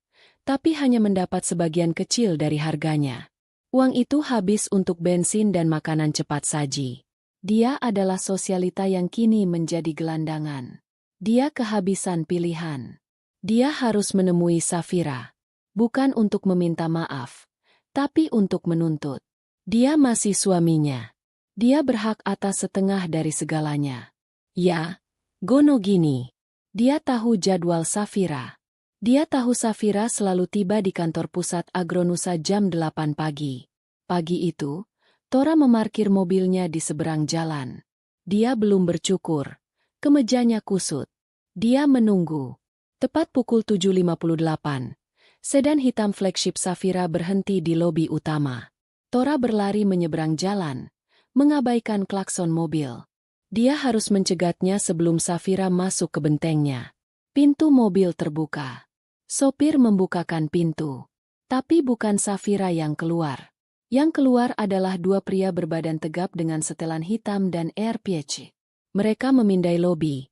tapi hanya mendapat sebagian kecil dari harganya. Uang itu habis untuk bensin dan makanan cepat saji. Dia adalah sosialita yang kini menjadi gelandangan. Dia kehabisan pilihan. Dia harus menemui Safira, bukan untuk meminta maaf, tapi untuk menuntut. Dia masih suaminya. Dia berhak atas setengah dari segalanya. Ya, gono gini. Dia tahu jadwal Safira. Dia tahu Safira selalu tiba di kantor pusat Agronusa jam 8 pagi. Pagi itu, Tora memarkir mobilnya di seberang jalan. Dia belum bercukur. Kemejanya kusut. Dia menunggu. Tepat pukul 7.58, sedan hitam flagship Safira berhenti di lobi utama. Tora berlari menyeberang jalan, mengabaikan klakson mobil. Dia harus mencegatnya sebelum Safira masuk ke bentengnya. Pintu mobil terbuka. Sopir membukakan pintu. Tapi bukan Safira yang keluar. Yang keluar adalah dua pria berbadan tegap dengan setelan hitam dan AirPC. Mereka memindai lobi,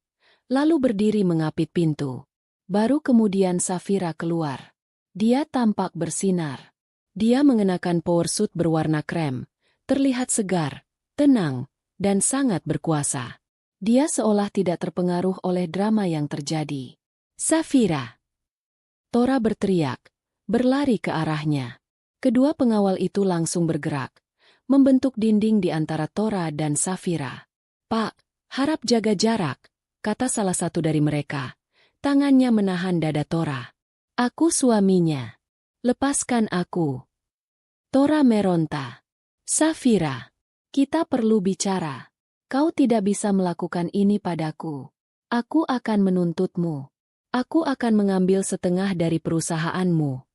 lalu berdiri mengapit pintu. Baru kemudian Safira keluar. Dia tampak bersinar. Dia mengenakan powersuit berwarna krem, terlihat segar, tenang, dan sangat berkuasa. Dia seolah tidak terpengaruh oleh drama yang terjadi. "Safira!" Tora berteriak, berlari ke arahnya. Kedua pengawal itu langsung bergerak, membentuk dinding di antara Tora dan Safira. "Pak, harap jaga jarak," kata salah satu dari mereka. Tangannya menahan dada Tora. "Aku suaminya. Lepaskan aku." Tora meronta. "Safira, kita perlu bicara. Kau tidak bisa melakukan ini padaku. Aku akan menuntutmu. Aku akan mengambil setengah dari perusahaanmu."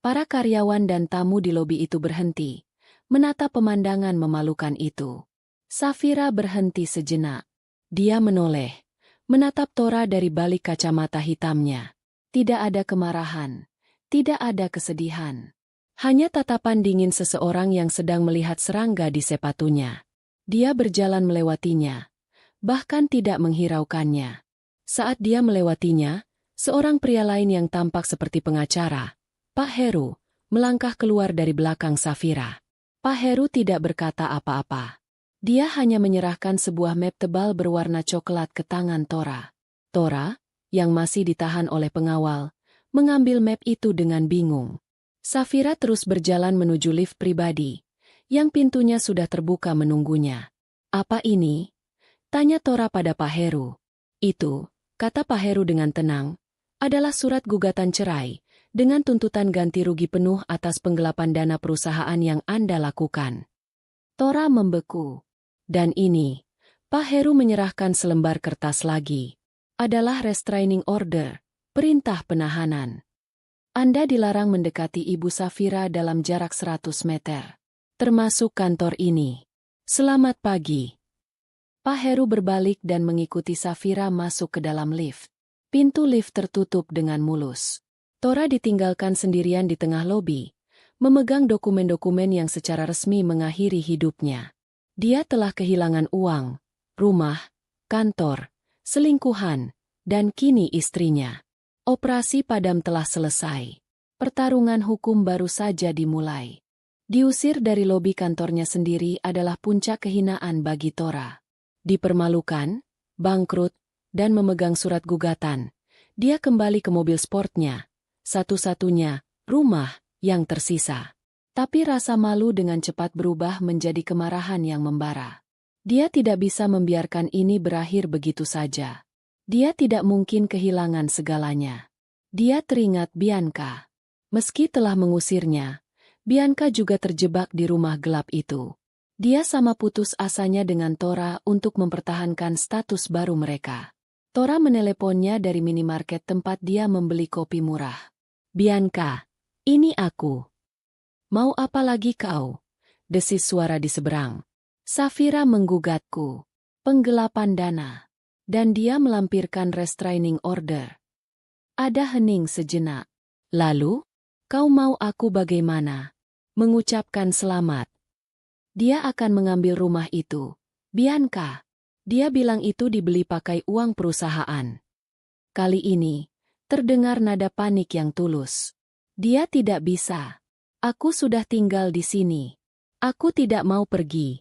Para karyawan dan tamu di lobi itu berhenti, menatap pemandangan memalukan itu. Safira berhenti sejenak. Dia menoleh, menatap Tora dari balik kacamata hitamnya. Tidak ada kemarahan, tidak ada kesedihan. Hanya tatapan dingin seseorang yang sedang melihat serangga di sepatunya. Dia berjalan melewatinya, bahkan tidak menghiraukannya. Saat dia melewatinya, seorang pria lain yang tampak seperti pengacara, Pak Heru, melangkah keluar dari belakang Safira. Pak Heru tidak berkata apa-apa. Dia hanya menyerahkan sebuah map tebal berwarna coklat ke tangan Tora. Tora, yang masih ditahan oleh pengawal, mengambil map itu dengan bingung. Safira terus berjalan menuju lift pribadi, yang pintunya sudah terbuka menunggunya. "Apa ini?" tanya Tora pada Pak Heru. "Itu," kata Pak Heru dengan tenang, "adalah surat gugatan cerai, dengan tuntutan ganti rugi penuh atas penggelapan dana perusahaan yang Anda lakukan." Tora membeku. "Dan ini," Pak Heru menyerahkan selembar kertas lagi, "adalah restraining order, perintah penahanan. Anda dilarang mendekati Ibu Safira dalam jarak 100 meter. Termasuk kantor ini. Selamat pagi." Pak Heru berbalik dan mengikuti Safira masuk ke dalam lift. Pintu lift tertutup dengan mulus. Tora ditinggalkan sendirian di tengah lobi, memegang dokumen-dokumen yang secara resmi mengakhiri hidupnya. Dia telah kehilangan uang, rumah, kantor, selingkuhan, dan kini istrinya. Operasi padam telah selesai. Pertarungan hukum baru saja dimulai. Diusir dari lobi kantornya sendiri adalah puncak kehinaan bagi Tora. Dipermalukan, bangkrut, dan memegang surat gugatan, dia kembali ke mobil sportnya, satu-satunya rumah yang tersisa. Tapi rasa malu dengan cepat berubah menjadi kemarahan yang membara. Dia tidak bisa membiarkan ini berakhir begitu saja. Dia tidak mungkin kehilangan segalanya. Dia teringat Bianca. Meski telah mengusirnya, Bianca juga terjebak di rumah gelap itu. Dia sama putus asanya dengan Tora untuk mempertahankan status baru mereka. Tora meneleponnya dari minimarket tempat dia membeli kopi murah. "Bianca, ini aku." "Mau apa lagi kau?" desis suara di seberang. "Safira menggugatku. Penggelapan dana." Dan dia melampirkan restraining order. Ada hening sejenak. "Lalu, kau mau aku bagaimana?" "Mengucapkan selamat. Dia akan mengambil rumah itu. Bianca." Dia bilang itu dibeli pakai uang perusahaan. Kali ini, terdengar nada panik yang tulus. "Dia tidak bisa. Aku sudah tinggal di sini. Aku tidak mau pergi."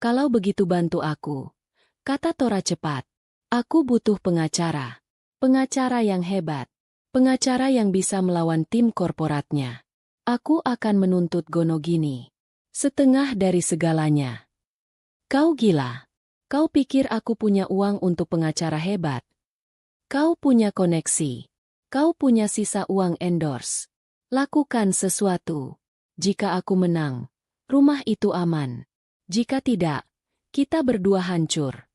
"Kalau begitu bantu aku," kata Tora cepat. "Aku butuh pengacara. Pengacara yang hebat. Pengacara yang bisa melawan tim korporatnya. Aku akan menuntut Gonogini. Setengah dari segalanya." "Kau gila. Kau pikir aku punya uang untuk pengacara hebat? Kau punya koneksi. Kau punya sisa uang endorse. Lakukan sesuatu. Jika aku menang, rumah itu aman. Jika tidak, kita berdua hancur.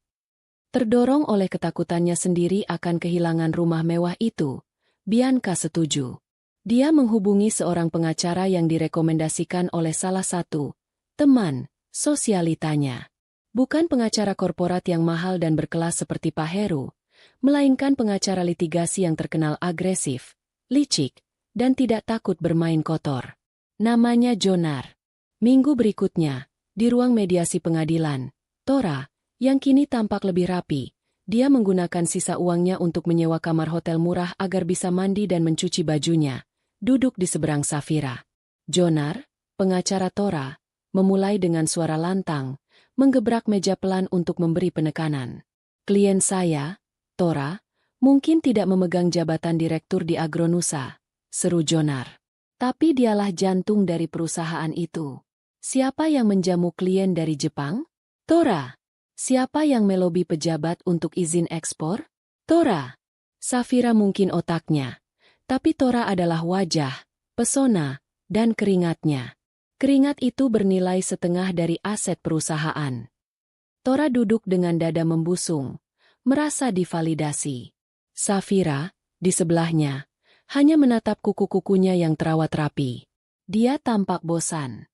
Terdorong oleh ketakutannya sendiri akan kehilangan rumah mewah itu, Bianca setuju. Dia menghubungi seorang pengacara yang direkomendasikan oleh salah satu teman sosialitanya. Bukan pengacara korporat yang mahal dan berkelas seperti Pak Heru, melainkan pengacara litigasi yang terkenal agresif, licik, dan tidak takut bermain kotor. Namanya Jonar. Minggu berikutnya, di ruang mediasi pengadilan, Tora, yang kini tampak lebih rapi, dia menggunakan sisa uangnya untuk menyewa kamar hotel murah agar bisa mandi dan mencuci bajunya, duduk di seberang Safira. Jonar, pengacara Tora, memulai dengan suara lantang, menggebrak meja pelan untuk memberi penekanan. Klien saya, Tora, mungkin tidak memegang jabatan direktur di Agronusa, seru Jonar. Tapi dialah jantung dari perusahaan itu. Siapa yang menjamu klien dari Jepang? Tora. Siapa yang melobi pejabat untuk izin ekspor? Tora. Safira mungkin otaknya. Tapi Tora adalah wajah, pesona, dan keringatnya. Keringat itu bernilai setengah dari aset perusahaan. Tora duduk dengan dada membusung, merasa divalidasi. Safira, di sebelahnya, hanya menatap kuku-kukunya yang terawat rapi. Dia tampak bosan.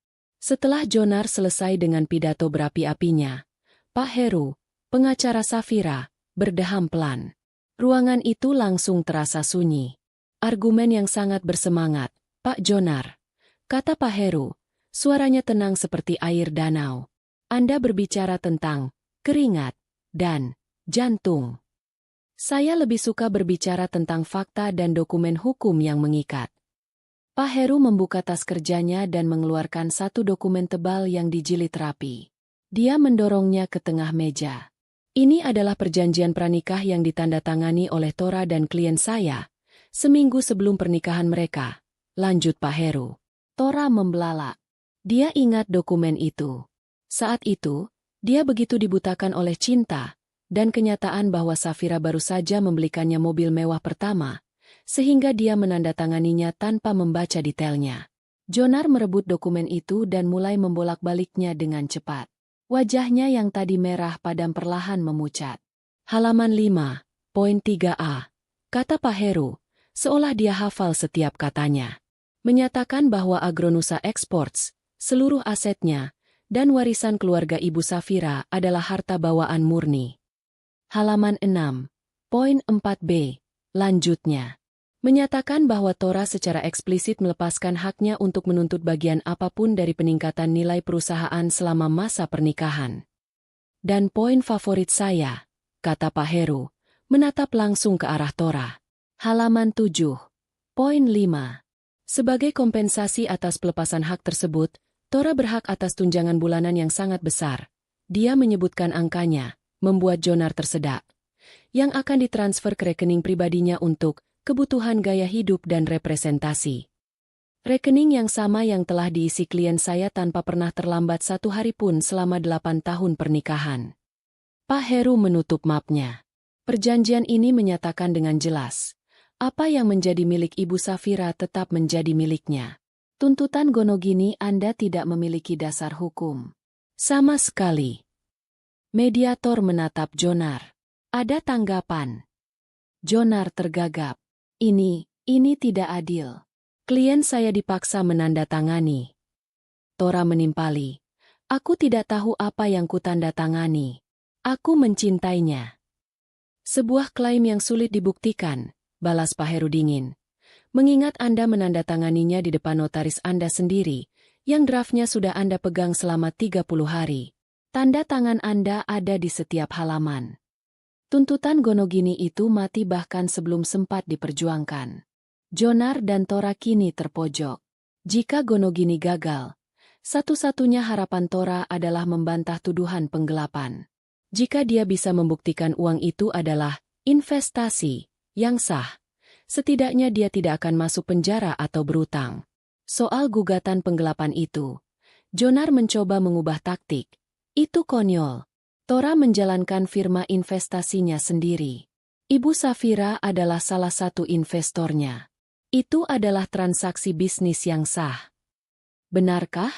Setelah Jonar selesai dengan pidato berapi-apinya, Pak Heru, pengacara Safira, berdeham pelan. Ruangan itu langsung terasa sunyi. Argumen yang sangat bersemangat, Pak Jonar. Kata Pak Heru, suaranya tenang seperti air danau. Anda berbicara tentang keringat dan jantung. Saya lebih suka berbicara tentang fakta dan dokumen hukum yang mengikat. Pak Heru membuka tas kerjanya dan mengeluarkan satu dokumen tebal yang dijilid rapi. Dia mendorongnya ke tengah meja. Ini adalah perjanjian pranikah yang ditandatangani oleh Tora dan klien saya, seminggu sebelum pernikahan mereka, lanjut Pak Heru. Tora membelalak. Dia ingat dokumen itu. Saat itu, dia begitu dibutakan oleh cinta dan kenyataan bahwa Safira baru saja membelikannya mobil mewah pertama, sehingga dia menandatanganinya tanpa membaca detailnya. Jonar merebut dokumen itu dan mulai membolak-baliknya dengan cepat. Wajahnya yang tadi merah padam perlahan memucat. Halaman 5.3a, kata Pak Heru, seolah dia hafal setiap katanya. Menyatakan bahwa Agronusa Exports, seluruh asetnya, dan warisan keluarga Ibu Safira adalah harta bawaan murni. Halaman 6.4b, lanjutnya. Menyatakan bahwa Tora secara eksplisit melepaskan haknya untuk menuntut bagian apapun dari peningkatan nilai perusahaan selama masa pernikahan. Dan poin favorit saya, kata Pak Heru, menatap langsung ke arah Tora. Halaman 7.5. Sebagai kompensasi atas pelepasan hak tersebut, Tora berhak atas tunjangan bulanan yang sangat besar. Dia menyebutkan angkanya, membuat Jonar tersedak. Yang akan ditransfer ke rekening pribadinya untuk kebutuhan gaya hidup dan representasi. Rekening yang sama yang telah diisi klien saya tanpa pernah terlambat satu hari pun selama 8 tahun pernikahan. Pak Heru menutup mapnya. Perjanjian ini menyatakan dengan jelas, apa yang menjadi milik Ibu Safira tetap menjadi miliknya. Tuntutan Gonogini Anda tidak memiliki dasar hukum. Sama sekali. Mediator menatap Jonar. Ada tanggapan. Jonar tergagap. Ini tidak adil. Klien saya dipaksa menandatangani. Tora menimpali. Aku tidak tahu apa yang kutandatangani. Aku mencintainya. Sebuah klaim yang sulit dibuktikan, balas Pak Heru dingin. Mengingat Anda menandatanganinya di depan notaris Anda sendiri, yang draftnya sudah Anda pegang selama 30 hari. Tanda tangan Anda ada di setiap halaman. Tuntutan Gonogini itu mati bahkan sebelum sempat diperjuangkan. Jonar dan Tora kini terpojok. Jika Gonogini gagal, satu-satunya harapan Tora adalah membantah tuduhan penggelapan. Jika dia bisa membuktikan uang itu adalah investasi yang sah, setidaknya dia tidak akan masuk penjara atau berutang. Soal gugatan penggelapan itu, Jonar mencoba mengubah taktik. Itu konyol. Tora menjalankan firma investasinya sendiri. Ibu Safira adalah salah satu investornya. Itu adalah transaksi bisnis yang sah. Benarkah?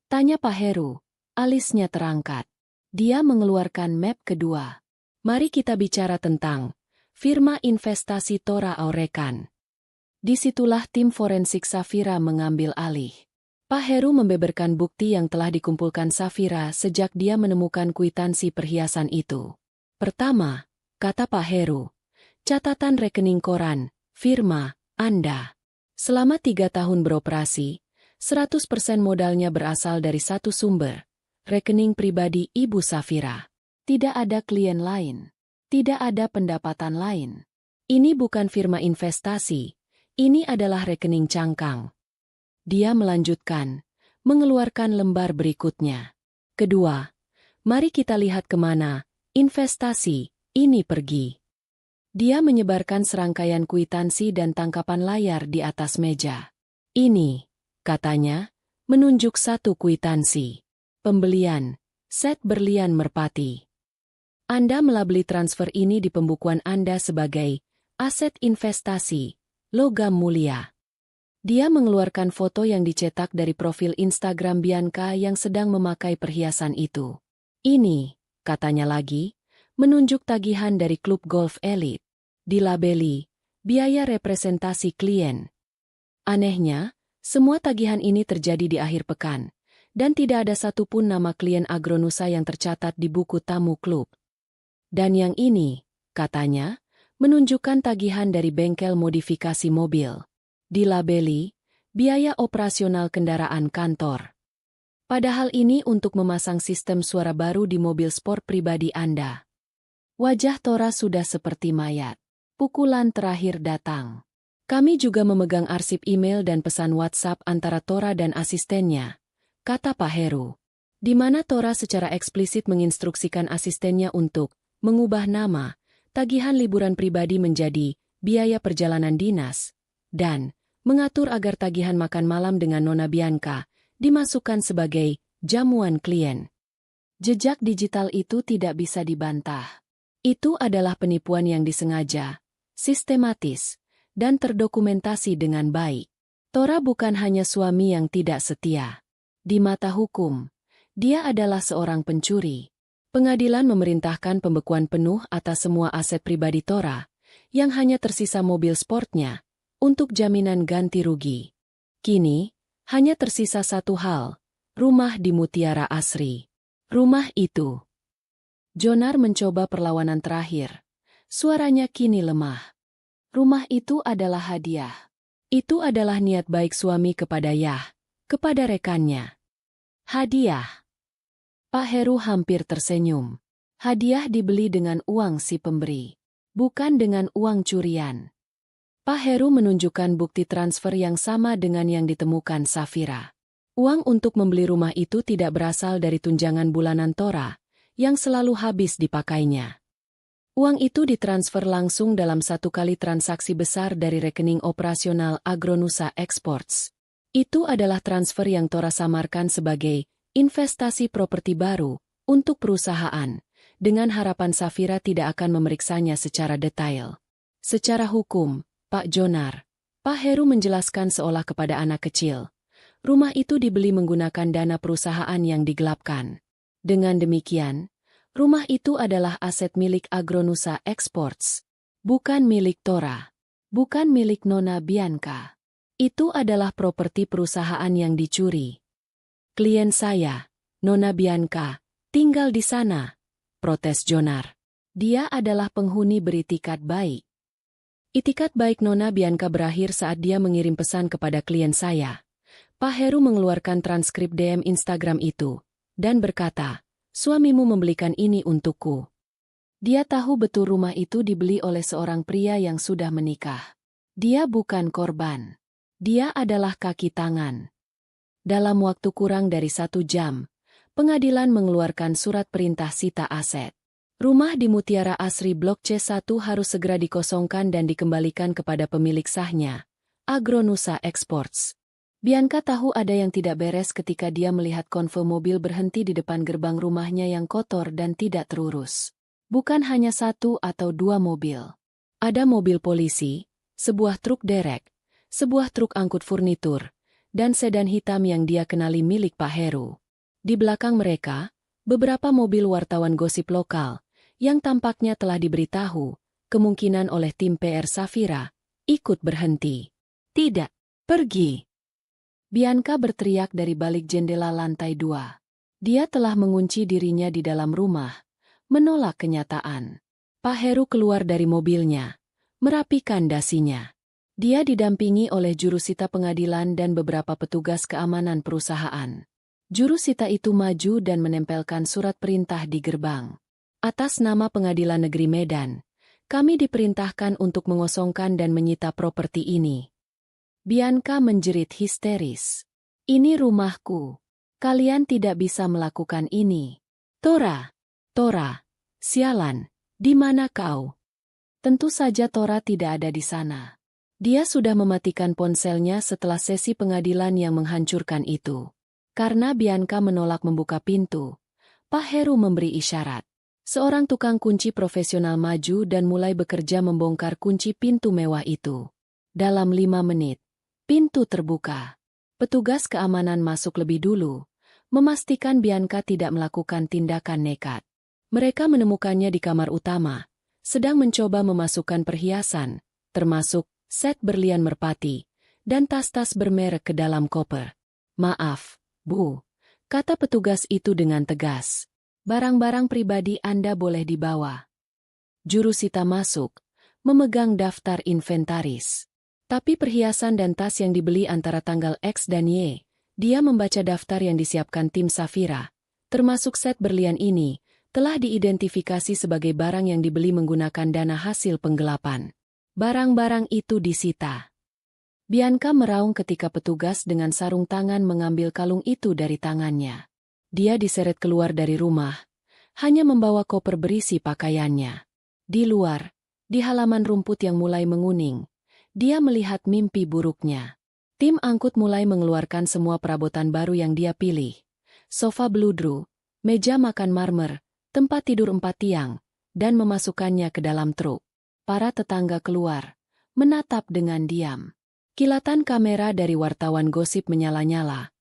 Tanya Pak Heru. Alisnya terangkat. Dia mengeluarkan map kedua. Mari kita bicara tentang firma investasi Tora Aurekan. Disitulah tim forensik Safira mengambil alih. Pak Heru membeberkan bukti yang telah dikumpulkan Safira sejak dia menemukan kwitansi perhiasan itu. Pertama, kata Pak Heru, catatan rekening koran, firma, Anda. Selama 3 tahun beroperasi, 100% modalnya berasal dari satu sumber, rekening pribadi Ibu Safira. Tidak ada klien lain. Tidak ada pendapatan lain. Ini bukan firma investasi, ini adalah rekening cangkang. Dia melanjutkan, mengeluarkan lembar berikutnya. Kedua, mari kita lihat kemana investasi ini pergi. Dia menyebarkan serangkaian kwitansi dan tangkapan layar di atas meja. Ini, katanya, menunjuk satu kwitansi. Pembelian, set berlian merpati. Anda melabeli transfer ini di pembukuan Anda sebagai aset investasi, logam mulia. Dia mengeluarkan foto yang dicetak dari profil Instagram Bianca yang sedang memakai perhiasan itu. Ini, katanya lagi, menunjuk tagihan dari klub golf elit. Dilabeli, biaya representasi klien. Anehnya, semua tagihan ini terjadi di akhir pekan, dan tidak ada satupun nama klien Agronusa yang tercatat di buku tamu klub. Dan yang ini, katanya, menunjukkan tagihan dari bengkel modifikasi mobil. Dilabeli, biaya operasional kendaraan kantor. Padahal ini untuk memasang sistem suara baru di mobil sport pribadi Anda. Wajah Tora sudah seperti mayat. Pukulan terakhir datang. Kami juga memegang arsip email dan pesan WhatsApp antara Tora dan asistennya, kata Pak Heru. Di mana Tora secara eksplisit menginstruksikan asistennya untuk mengubah nama, tagihan liburan pribadi menjadi biaya perjalanan dinas, dan mengatur agar tagihan makan malam dengan Nona Bianca dimasukkan sebagai jamuan klien. Jejak digital itu tidak bisa dibantah. Itu adalah penipuan yang disengaja, sistematis, dan terdokumentasi dengan baik. Tora bukan hanya suami yang tidak setia. Di mata hukum, dia adalah seorang pencuri. Pengadilan memerintahkan pembekuan penuh atas semua aset pribadi Tora, yang hanya tersisa mobil sportnya, untuk jaminan ganti rugi. Kini, hanya tersisa satu hal, rumah di Mutiara Asri. Rumah itu. Jonar mencoba perlawanan terakhir. Suaranya kini lemah. Rumah itu adalah hadiah. Itu adalah niat baik suami kepada Yah, kepada rekannya. Hadiah. Pak Heru hampir tersenyum. Hadiah dibeli dengan uang si pemberi, bukan dengan uang curian. Pak Heru menunjukkan bukti transfer yang sama dengan yang ditemukan Safira. Uang untuk membeli rumah itu tidak berasal dari tunjangan bulanan Tora, yang selalu habis dipakainya. Uang itu ditransfer langsung dalam satu kali transaksi besar dari rekening operasional Agronusa Exports. Itu adalah transfer yang Tora samarkan sebagai investasi properti baru untuk perusahaan, dengan harapan Safira tidak akan memeriksanya secara detail. Secara hukum, Pak Jonar, Pak Heru menjelaskan seolah kepada anak kecil. Rumah itu dibeli menggunakan dana perusahaan yang digelapkan. Dengan demikian, rumah itu adalah aset milik Agronusa Exports. Bukan milik Tora. Bukan milik Nona Bianca. Itu adalah properti perusahaan yang dicuri. Klien saya, Nona Bianca, tinggal di sana, protes Jonar. Dia adalah penghuni beritikat baik. Itikat baik Nona Bianca berakhir saat dia mengirim pesan kepada klien saya. Pak Heru mengeluarkan transkrip DM Instagram itu, dan berkata, suamimu membelikan ini untukku. Dia tahu betul rumah itu dibeli oleh seorang pria yang sudah menikah. Dia bukan korban. Dia adalah kaki tangan. Dalam waktu kurang dari 1 jam, pengadilan mengeluarkan surat perintah sita aset. Rumah di Mutiara Asri Blok C1 harus segera dikosongkan dan dikembalikan kepada pemilik sahnya, Agronusa Exports. Bianca tahu ada yang tidak beres ketika dia melihat konvoi mobil berhenti di depan gerbang rumahnya yang kotor dan tidak terurus. Bukan hanya 1 atau 2 mobil. Ada mobil polisi, sebuah truk derek, sebuah truk angkut furnitur, dan sedan hitam yang dia kenali milik Pak Heru. Di belakang mereka, beberapa mobil wartawan gosip lokal, yang tampaknya telah diberitahu, kemungkinan oleh tim PR Safira, ikut berhenti. Tidak, pergi. Bianca berteriak dari balik jendela lantai 2. Dia telah mengunci dirinya di dalam rumah, menolak kenyataan. Pak Heru keluar dari mobilnya, merapikan dasinya. Dia didampingi oleh jurusita pengadilan dan beberapa petugas keamanan perusahaan. Jurusita itu maju dan menempelkan surat perintah di gerbang. Atas nama Pengadilan Negeri Medan, kami diperintahkan untuk mengosongkan dan menyita properti ini. Bianca menjerit histeris. Ini rumahku. Kalian tidak bisa melakukan ini. Tora, sialan. Di mana kau? Tentu saja Tora tidak ada di sana. Dia sudah mematikan ponselnya setelah sesi pengadilan yang menghancurkan itu. Karena Bianca menolak membuka pintu, Pak Heru memberi isyarat. Seorang tukang kunci profesional maju dan mulai bekerja membongkar kunci pintu mewah itu. Dalam 5 menit, pintu terbuka. Petugas keamanan masuk lebih dulu, memastikan Bianca tidak melakukan tindakan nekat. Mereka menemukannya di kamar utama, sedang mencoba memasukkan perhiasan, termasuk set berlian merpati, dan tas-tas bermerek ke dalam koper. Maaf, Bu, kata petugas itu dengan tegas. Barang-barang pribadi Anda boleh dibawa. Jurusita masuk, memegang daftar inventaris. Tapi perhiasan dan tas yang dibeli antara tanggal X dan Y, dia membaca daftar yang disiapkan tim Safira, termasuk set berlian ini, telah diidentifikasi sebagai barang yang dibeli menggunakan dana hasil penggelapan. Barang-barang itu disita. Bianca meraung ketika petugas dengan sarung tangan mengambil kalung itu dari tangannya. Dia diseret keluar dari rumah, hanya membawa koper berisi pakaiannya. Di luar, di halaman rumput yang mulai menguning, dia melihat mimpi buruknya. Tim angkut mulai mengeluarkan semua perabotan baru yang dia pilih. Sofa bludru, meja makan marmer, tempat tidur 4 tiang, dan memasukkannya ke dalam truk. Para tetangga keluar, menatap dengan diam. Kilatan kamera dari wartawan gosip menyala-nyala,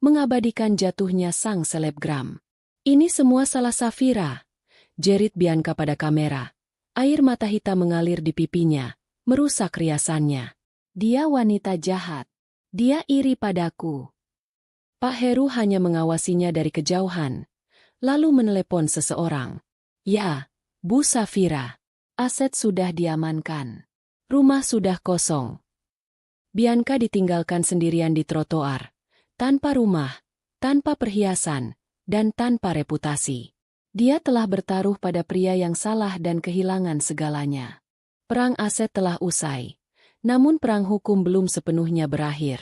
mengabadikan jatuhnya sang selebgram. Ini semua salah Safira, jerit Bianca pada kamera. Air mata hitam mengalir di pipinya, merusak riasannya. Dia wanita jahat. Dia iri padaku. Pak Heru hanya mengawasinya dari kejauhan, lalu menelepon seseorang. Ya, Bu Safira. Aset sudah diamankan. Rumah sudah kosong. Bianca ditinggalkan sendirian di trotoar. Tanpa rumah, tanpa perhiasan, dan tanpa reputasi. Dia telah bertaruh pada pria yang salah dan kehilangan segalanya. Perang aset telah usai. Namun perang hukum belum sepenuhnya berakhir.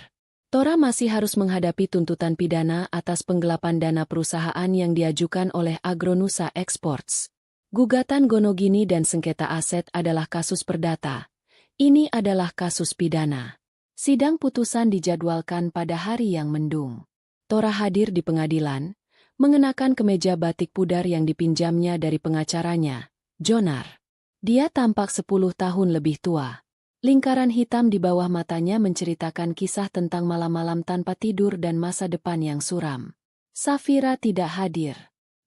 Tora masih harus menghadapi tuntutan pidana atas penggelapan dana perusahaan yang diajukan oleh Agronusa Exports. Gugatan Gonogini dan sengketa aset adalah kasus perdata. Ini adalah kasus pidana. Sidang putusan dijadwalkan pada hari yang mendung. Tora hadir di pengadilan, mengenakan kemeja batik pudar yang dipinjamnya dari pengacaranya, Jonar. Dia tampak 10 tahun lebih tua. Lingkaran hitam di bawah matanya menceritakan kisah tentang malam-malam tanpa tidur dan masa depan yang suram. Safira tidak hadir.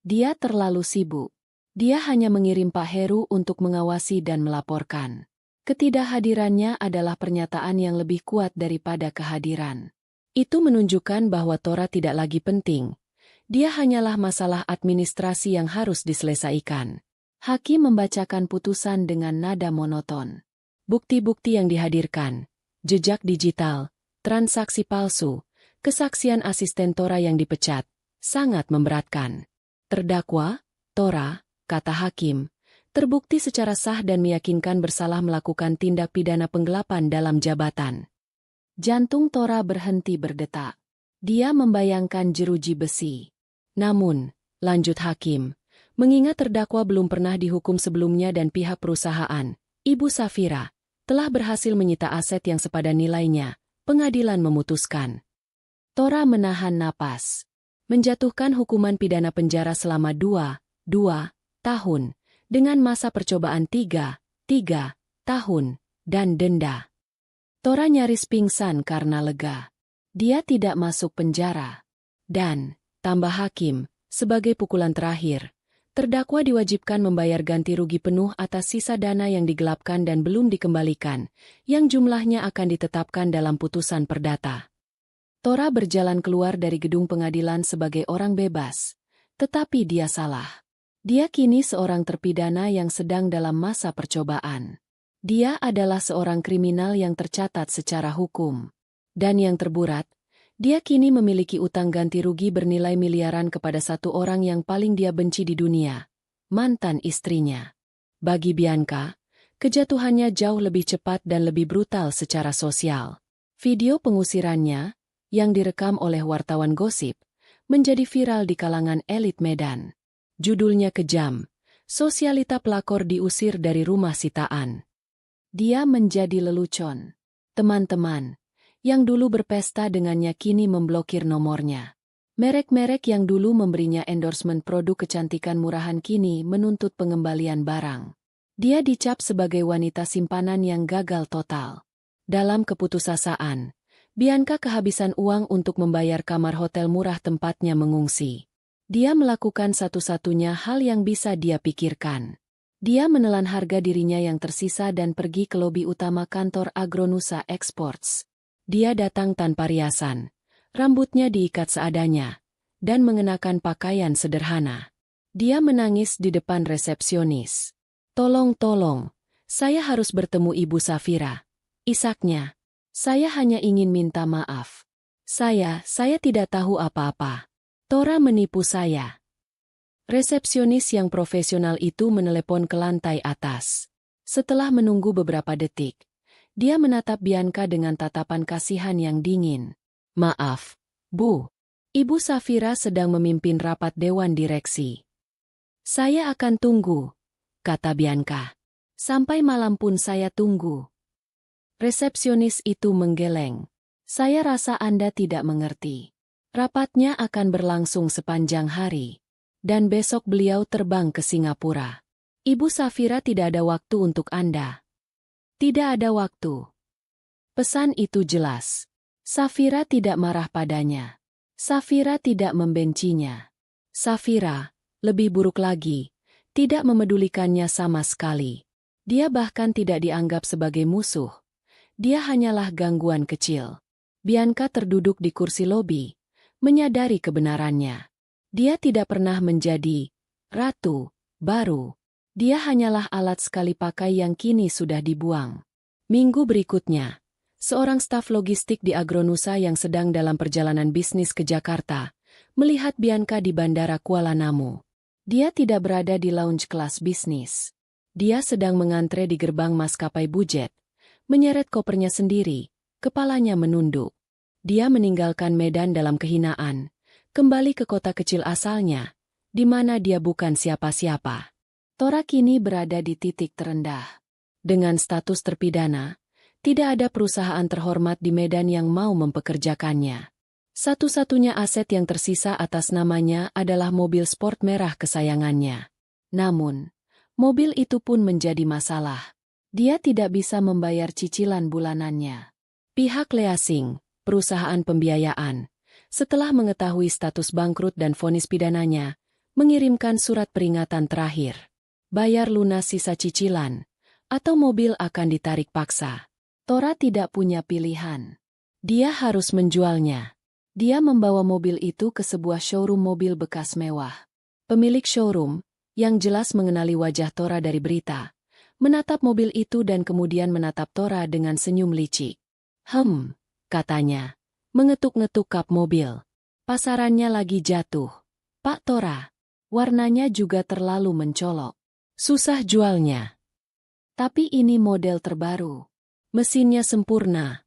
Dia terlalu sibuk. Dia hanya mengirim Pak Heru untuk mengawasi dan melaporkan. Ketidakhadirannya adalah pernyataan yang lebih kuat daripada kehadiran. Itu menunjukkan bahwa Tora tidak lagi penting. Dia hanyalah masalah administrasi yang harus diselesaikan. Hakim membacakan putusan dengan nada monoton. Bukti-bukti yang dihadirkan, jejak digital, transaksi palsu, kesaksian asisten Tora yang dipecat, sangat memberatkan. Terdakwa, Tora, kata hakim, terbukti secara sah dan meyakinkan bersalah melakukan tindak pidana penggelapan dalam jabatan. Jantung Tora berhenti berdetak. Dia membayangkan jeruji besi. Namun, lanjut hakim, mengingat terdakwa belum pernah dihukum sebelumnya dan pihak perusahaan, Ibu Safira, telah berhasil menyita aset yang sepadan nilainya, pengadilan memutuskan. Tora menahan napas. Menjatuhkan hukuman pidana penjara selama 2 tahun, dengan masa percobaan 3 tahun. tahun, dan denda. Tora nyaris pingsan karena lega. Dia tidak masuk penjara. Dan, tambah hakim, sebagai pukulan terakhir, terdakwa diwajibkan membayar ganti rugi penuh atas sisa dana yang digelapkan dan belum dikembalikan, yang jumlahnya akan ditetapkan dalam putusan perdata. Tora berjalan keluar dari gedung pengadilan sebagai orang bebas, tetapi dia salah. Dia kini seorang terpidana yang sedang dalam masa percobaan. Dia adalah seorang kriminal yang tercatat secara hukum. Dan yang terburat, dia kini memiliki utang ganti rugi bernilai miliaran kepada satu orang yang paling dia benci di dunia, mantan istrinya. Bagi Bianca, kejatuhannya jauh lebih cepat dan lebih brutal secara sosial. Video pengusirannya, yang direkam oleh wartawan gosip, menjadi viral di kalangan elit Medan. Judulnya kejam, sosialita pelakor diusir dari rumah sitaan. Dia menjadi lelucon. Teman-teman yang dulu berpesta dengannya kini memblokir nomornya. Merek-merek yang dulu memberinya endorsement produk kecantikan murahan kini menuntut pengembalian barang. Dia dicap sebagai wanita simpanan yang gagal total. Dalam keputusasaan, Bianca kehabisan uang untuk membayar kamar hotel murah tempatnya mengungsi. Dia melakukan satu-satunya hal yang bisa dia pikirkan. Dia menelan harga dirinya yang tersisa dan pergi ke lobi utama kantor Agronusa Exports. Dia datang tanpa riasan, rambutnya diikat seadanya, dan mengenakan pakaian sederhana. Dia menangis di depan resepsionis. Tolong, saya harus bertemu Ibu Safira. Isaknya, saya hanya ingin minta maaf. Saya tidak tahu apa-apa. Tora menipu saya. Resepsionis yang profesional itu menelepon ke lantai atas. Setelah menunggu beberapa detik, dia menatap Bianca dengan tatapan kasihan yang dingin. Maaf, Bu. Ibu Safira sedang memimpin rapat dewan direksi. Saya akan tunggu, kata Bianca. Sampai malam pun saya tunggu. Resepsionis itu menggeleng. Saya rasa Anda tidak mengerti. Rapatnya akan berlangsung sepanjang hari. Dan besok beliau terbang ke Singapura. Ibu Safira tidak ada waktu untuk Anda. Tidak ada waktu. Pesan itu jelas. Safira tidak marah padanya. Safira tidak membencinya. Safira, lebih buruk lagi, tidak memedulikannya sama sekali. Dia bahkan tidak dianggap sebagai musuh. Dia hanyalah gangguan kecil. Bianca terduduk di kursi lobi, menyadari kebenarannya. Dia tidak pernah menjadi ratu baru. Dia hanyalah alat sekali pakai yang kini sudah dibuang. Minggu berikutnya, seorang staf logistik di Agronusa yang sedang dalam perjalanan bisnis ke Jakarta, melihat Bianca di Bandara Kuala Namu. Dia tidak berada di lounge kelas bisnis. Dia sedang mengantre di gerbang maskapai bujet, menyeret kopernya sendiri, kepalanya menunduk. Dia meninggalkan Medan dalam kehinaan, kembali ke kota kecil asalnya, di mana dia bukan siapa-siapa. Tora kini berada di titik terendah. Dengan status terpidana, tidak ada perusahaan terhormat di Medan yang mau mempekerjakannya. Satu-satunya aset yang tersisa atas namanya adalah mobil sport merah kesayangannya. Namun, mobil itu pun menjadi masalah. Dia tidak bisa membayar cicilan bulanannya. Pihak Leasing, perusahaan pembiayaan, setelah mengetahui status bangkrut dan vonis pidananya, mengirimkan surat peringatan terakhir. Bayar lunas sisa cicilan, atau mobil akan ditarik paksa. Tora tidak punya pilihan. Dia harus menjualnya. Dia membawa mobil itu ke sebuah showroom mobil bekas mewah. Pemilik showroom, yang jelas mengenali wajah Tora dari berita, menatap mobil itu dan kemudian menatap Tora dengan senyum licik. Katanya, mengetuk-ngetuk kap mobil. Pasarannya lagi jatuh. Pak Tora, warnanya juga terlalu mencolok. Susah jualnya. Tapi ini model terbaru. Mesinnya sempurna.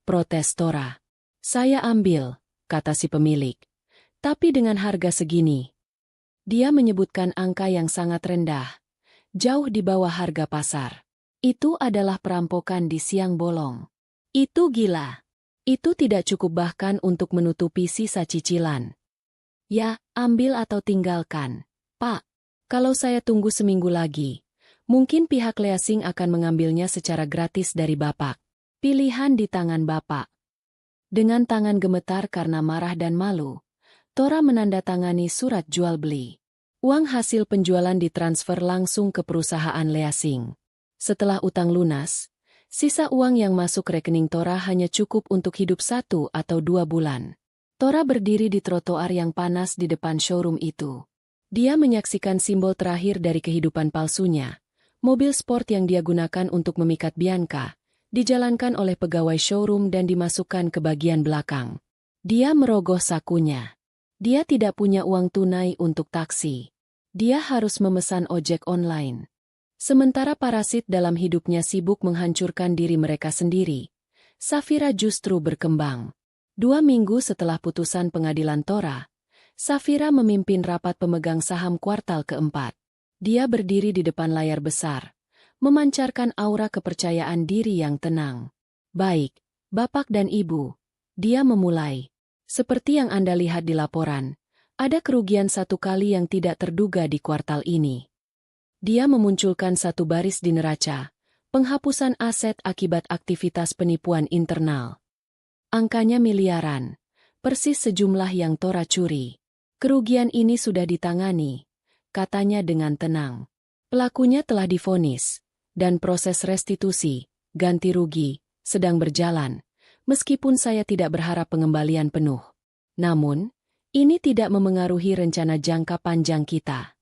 Protes Tora. Saya ambil, kata si pemilik. Tapi dengan harga segini. Dia menyebutkan angka yang sangat rendah. Jauh di bawah harga pasar. Itu adalah perampokan di siang bolong. Itu gila. Itu tidak cukup bahkan untuk menutupi sisa cicilan. Ya, ambil atau tinggalkan. Pak, kalau saya tunggu seminggu lagi, Mungkin pihak leasing akan mengambilnya secara gratis dari Bapak. Pilihan di tangan Bapak. Dengan tangan gemetar karena marah dan malu, Tora menandatangani surat jual beli. Uang hasil penjualan ditransfer langsung ke perusahaan leasing. Setelah utang lunas, sisa uang yang masuk rekening Tora hanya cukup untuk hidup 1 atau 2 bulan. Tora berdiri di trotoar yang panas di depan showroom itu. Dia menyaksikan simbol terakhir dari kehidupan palsunya. Mobil sport yang dia gunakan untuk memikat Bianca, dijalankan oleh pegawai showroom dan dimasukkan ke bagian belakang. Dia merogoh sakunya. Dia tidak punya uang tunai untuk taksi. Dia harus memesan ojek online. Sementara parasit dalam hidupnya sibuk menghancurkan diri mereka sendiri, Safira justru berkembang. 2 minggu setelah putusan pengadilan Tora, Safira memimpin rapat pemegang saham kuartal keempat. Dia berdiri di depan layar besar, memancarkan aura kepercayaan diri yang tenang. Baik, Bapak dan Ibu, dia memulai. Seperti yang Anda lihat di laporan, ada kerugian 1 kali yang tidak terduga di kuartal ini. Dia memunculkan 1 baris di neraca, penghapusan aset akibat aktivitas penipuan internal. Angkanya miliaran, persis sejumlah yang Tora curi. Kerugian ini sudah ditangani, katanya dengan tenang. Pelakunya telah divonis, dan proses restitusi, ganti rugi, sedang berjalan, meskipun saya tidak berharap pengembalian penuh. Namun, ini tidak memengaruhi rencana jangka panjang kita.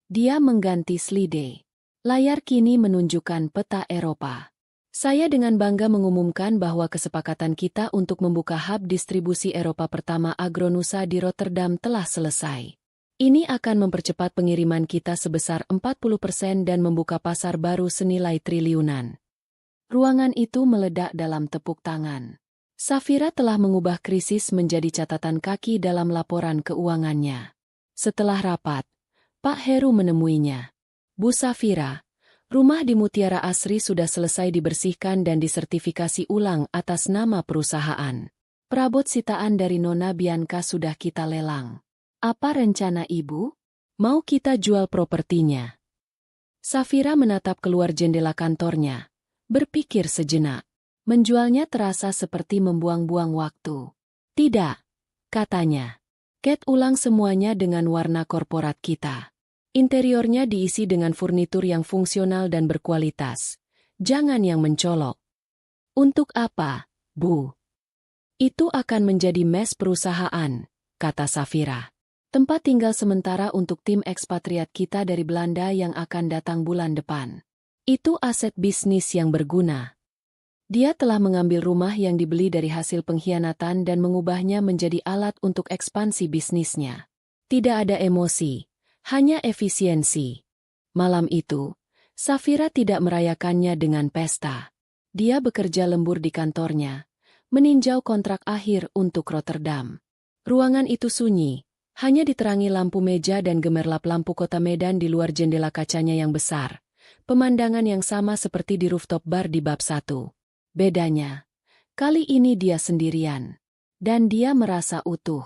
Dia mengganti slide. Layar kini menunjukkan peta Eropa. Saya dengan bangga mengumumkan bahwa kesepakatan kita untuk membuka hub distribusi Eropa pertama Agronusa di Rotterdam telah selesai. Ini akan mempercepat pengiriman kita sebesar 40% dan membuka pasar baru senilai triliunan. Ruangan itu meledak dalam tepuk tangan. Safira telah mengubah krisis menjadi catatan kaki dalam laporan keuangannya. Setelah rapat, Pak Heru menemuinya. Bu Safira, rumah di Mutiara Asri sudah selesai dibersihkan dan disertifikasi ulang atas nama perusahaan. Perabot sitaan dari Nona Bianca sudah kita lelang. Apa rencana Ibu? Mau kita jual propertinya? Safira menatap keluar jendela kantornya, berpikir sejenak. Menjualnya terasa seperti membuang-buang waktu. Tidak, katanya. Cat ulang semuanya dengan warna korporat kita. Interiornya diisi dengan furnitur yang fungsional dan berkualitas. Jangan yang mencolok. Untuk apa, Bu? Itu akan menjadi mes perusahaan, kata Safira. Tempat tinggal sementara untuk tim ekspatriat kita dari Belanda yang akan datang bulan depan. Itu aset bisnis yang berguna. Dia telah mengambil rumah yang dibeli dari hasil pengkhianatan dan mengubahnya menjadi alat untuk ekspansi bisnisnya. Tidak ada emosi, hanya efisiensi. Malam itu, Safira tidak merayakannya dengan pesta. Dia bekerja lembur di kantornya, meninjau kontrak akhir untuk Rotterdam. Ruangan itu sunyi, hanya diterangi lampu meja dan gemerlap lampu kota Medan di luar jendela kacanya yang besar. Pemandangan yang sama seperti di rooftop bar di bab 1. Bedanya, kali ini dia sendirian. Dan dia merasa utuh.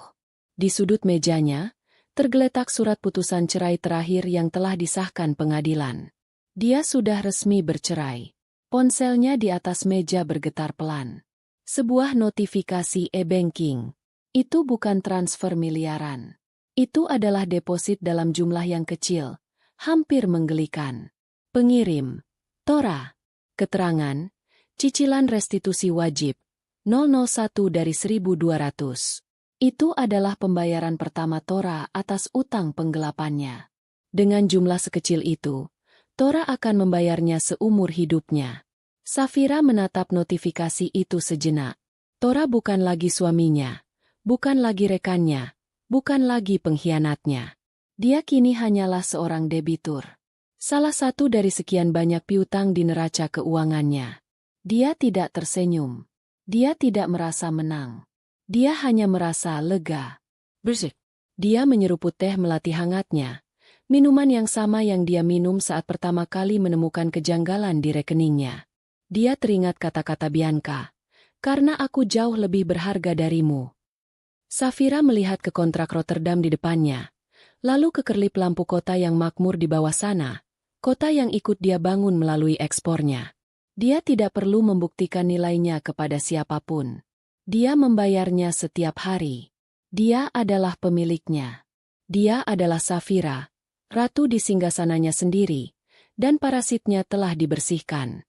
Di sudut mejanya, tergeletak surat putusan cerai terakhir yang telah disahkan pengadilan. Dia sudah resmi bercerai. Ponselnya di atas meja bergetar pelan. Sebuah notifikasi e-banking. Itu bukan transfer miliaran. Itu adalah deposit dalam jumlah yang kecil, hampir menggelikan. Pengirim, Tora. Keterangan, cicilan restitusi wajib, 001 dari 1.200. Itu adalah pembayaran pertama Tora atas utang penggelapannya. Dengan jumlah sekecil itu, Tora akan membayarnya seumur hidupnya. Safira menatap notifikasi itu sejenak. Tora bukan lagi suaminya, bukan lagi rekannya, bukan lagi pengkhianatnya. Dia kini hanyalah seorang debitur. Salah satu dari sekian banyak piutang di neraca keuangannya. Dia tidak tersenyum. Dia tidak merasa menang. Dia hanya merasa lega. Bersik. Dia menyeruput teh melati hangatnya. Minuman yang sama yang dia minum saat pertama kali menemukan kejanggalan di rekeningnya. Dia teringat kata-kata Bianca. Karena aku jauh lebih berharga darimu. Safira melihat ke kontrak Rotterdam di depannya. Lalu ke kerlip lampu kota yang makmur di bawah sana. Kota yang ikut dia bangun melalui ekspornya. Dia tidak perlu membuktikan nilainya kepada siapapun. Dia membayarnya setiap hari. Dia adalah pemiliknya. Dia adalah Safira, ratu di singgasananya sendiri, dan parasitnya telah dibersihkan.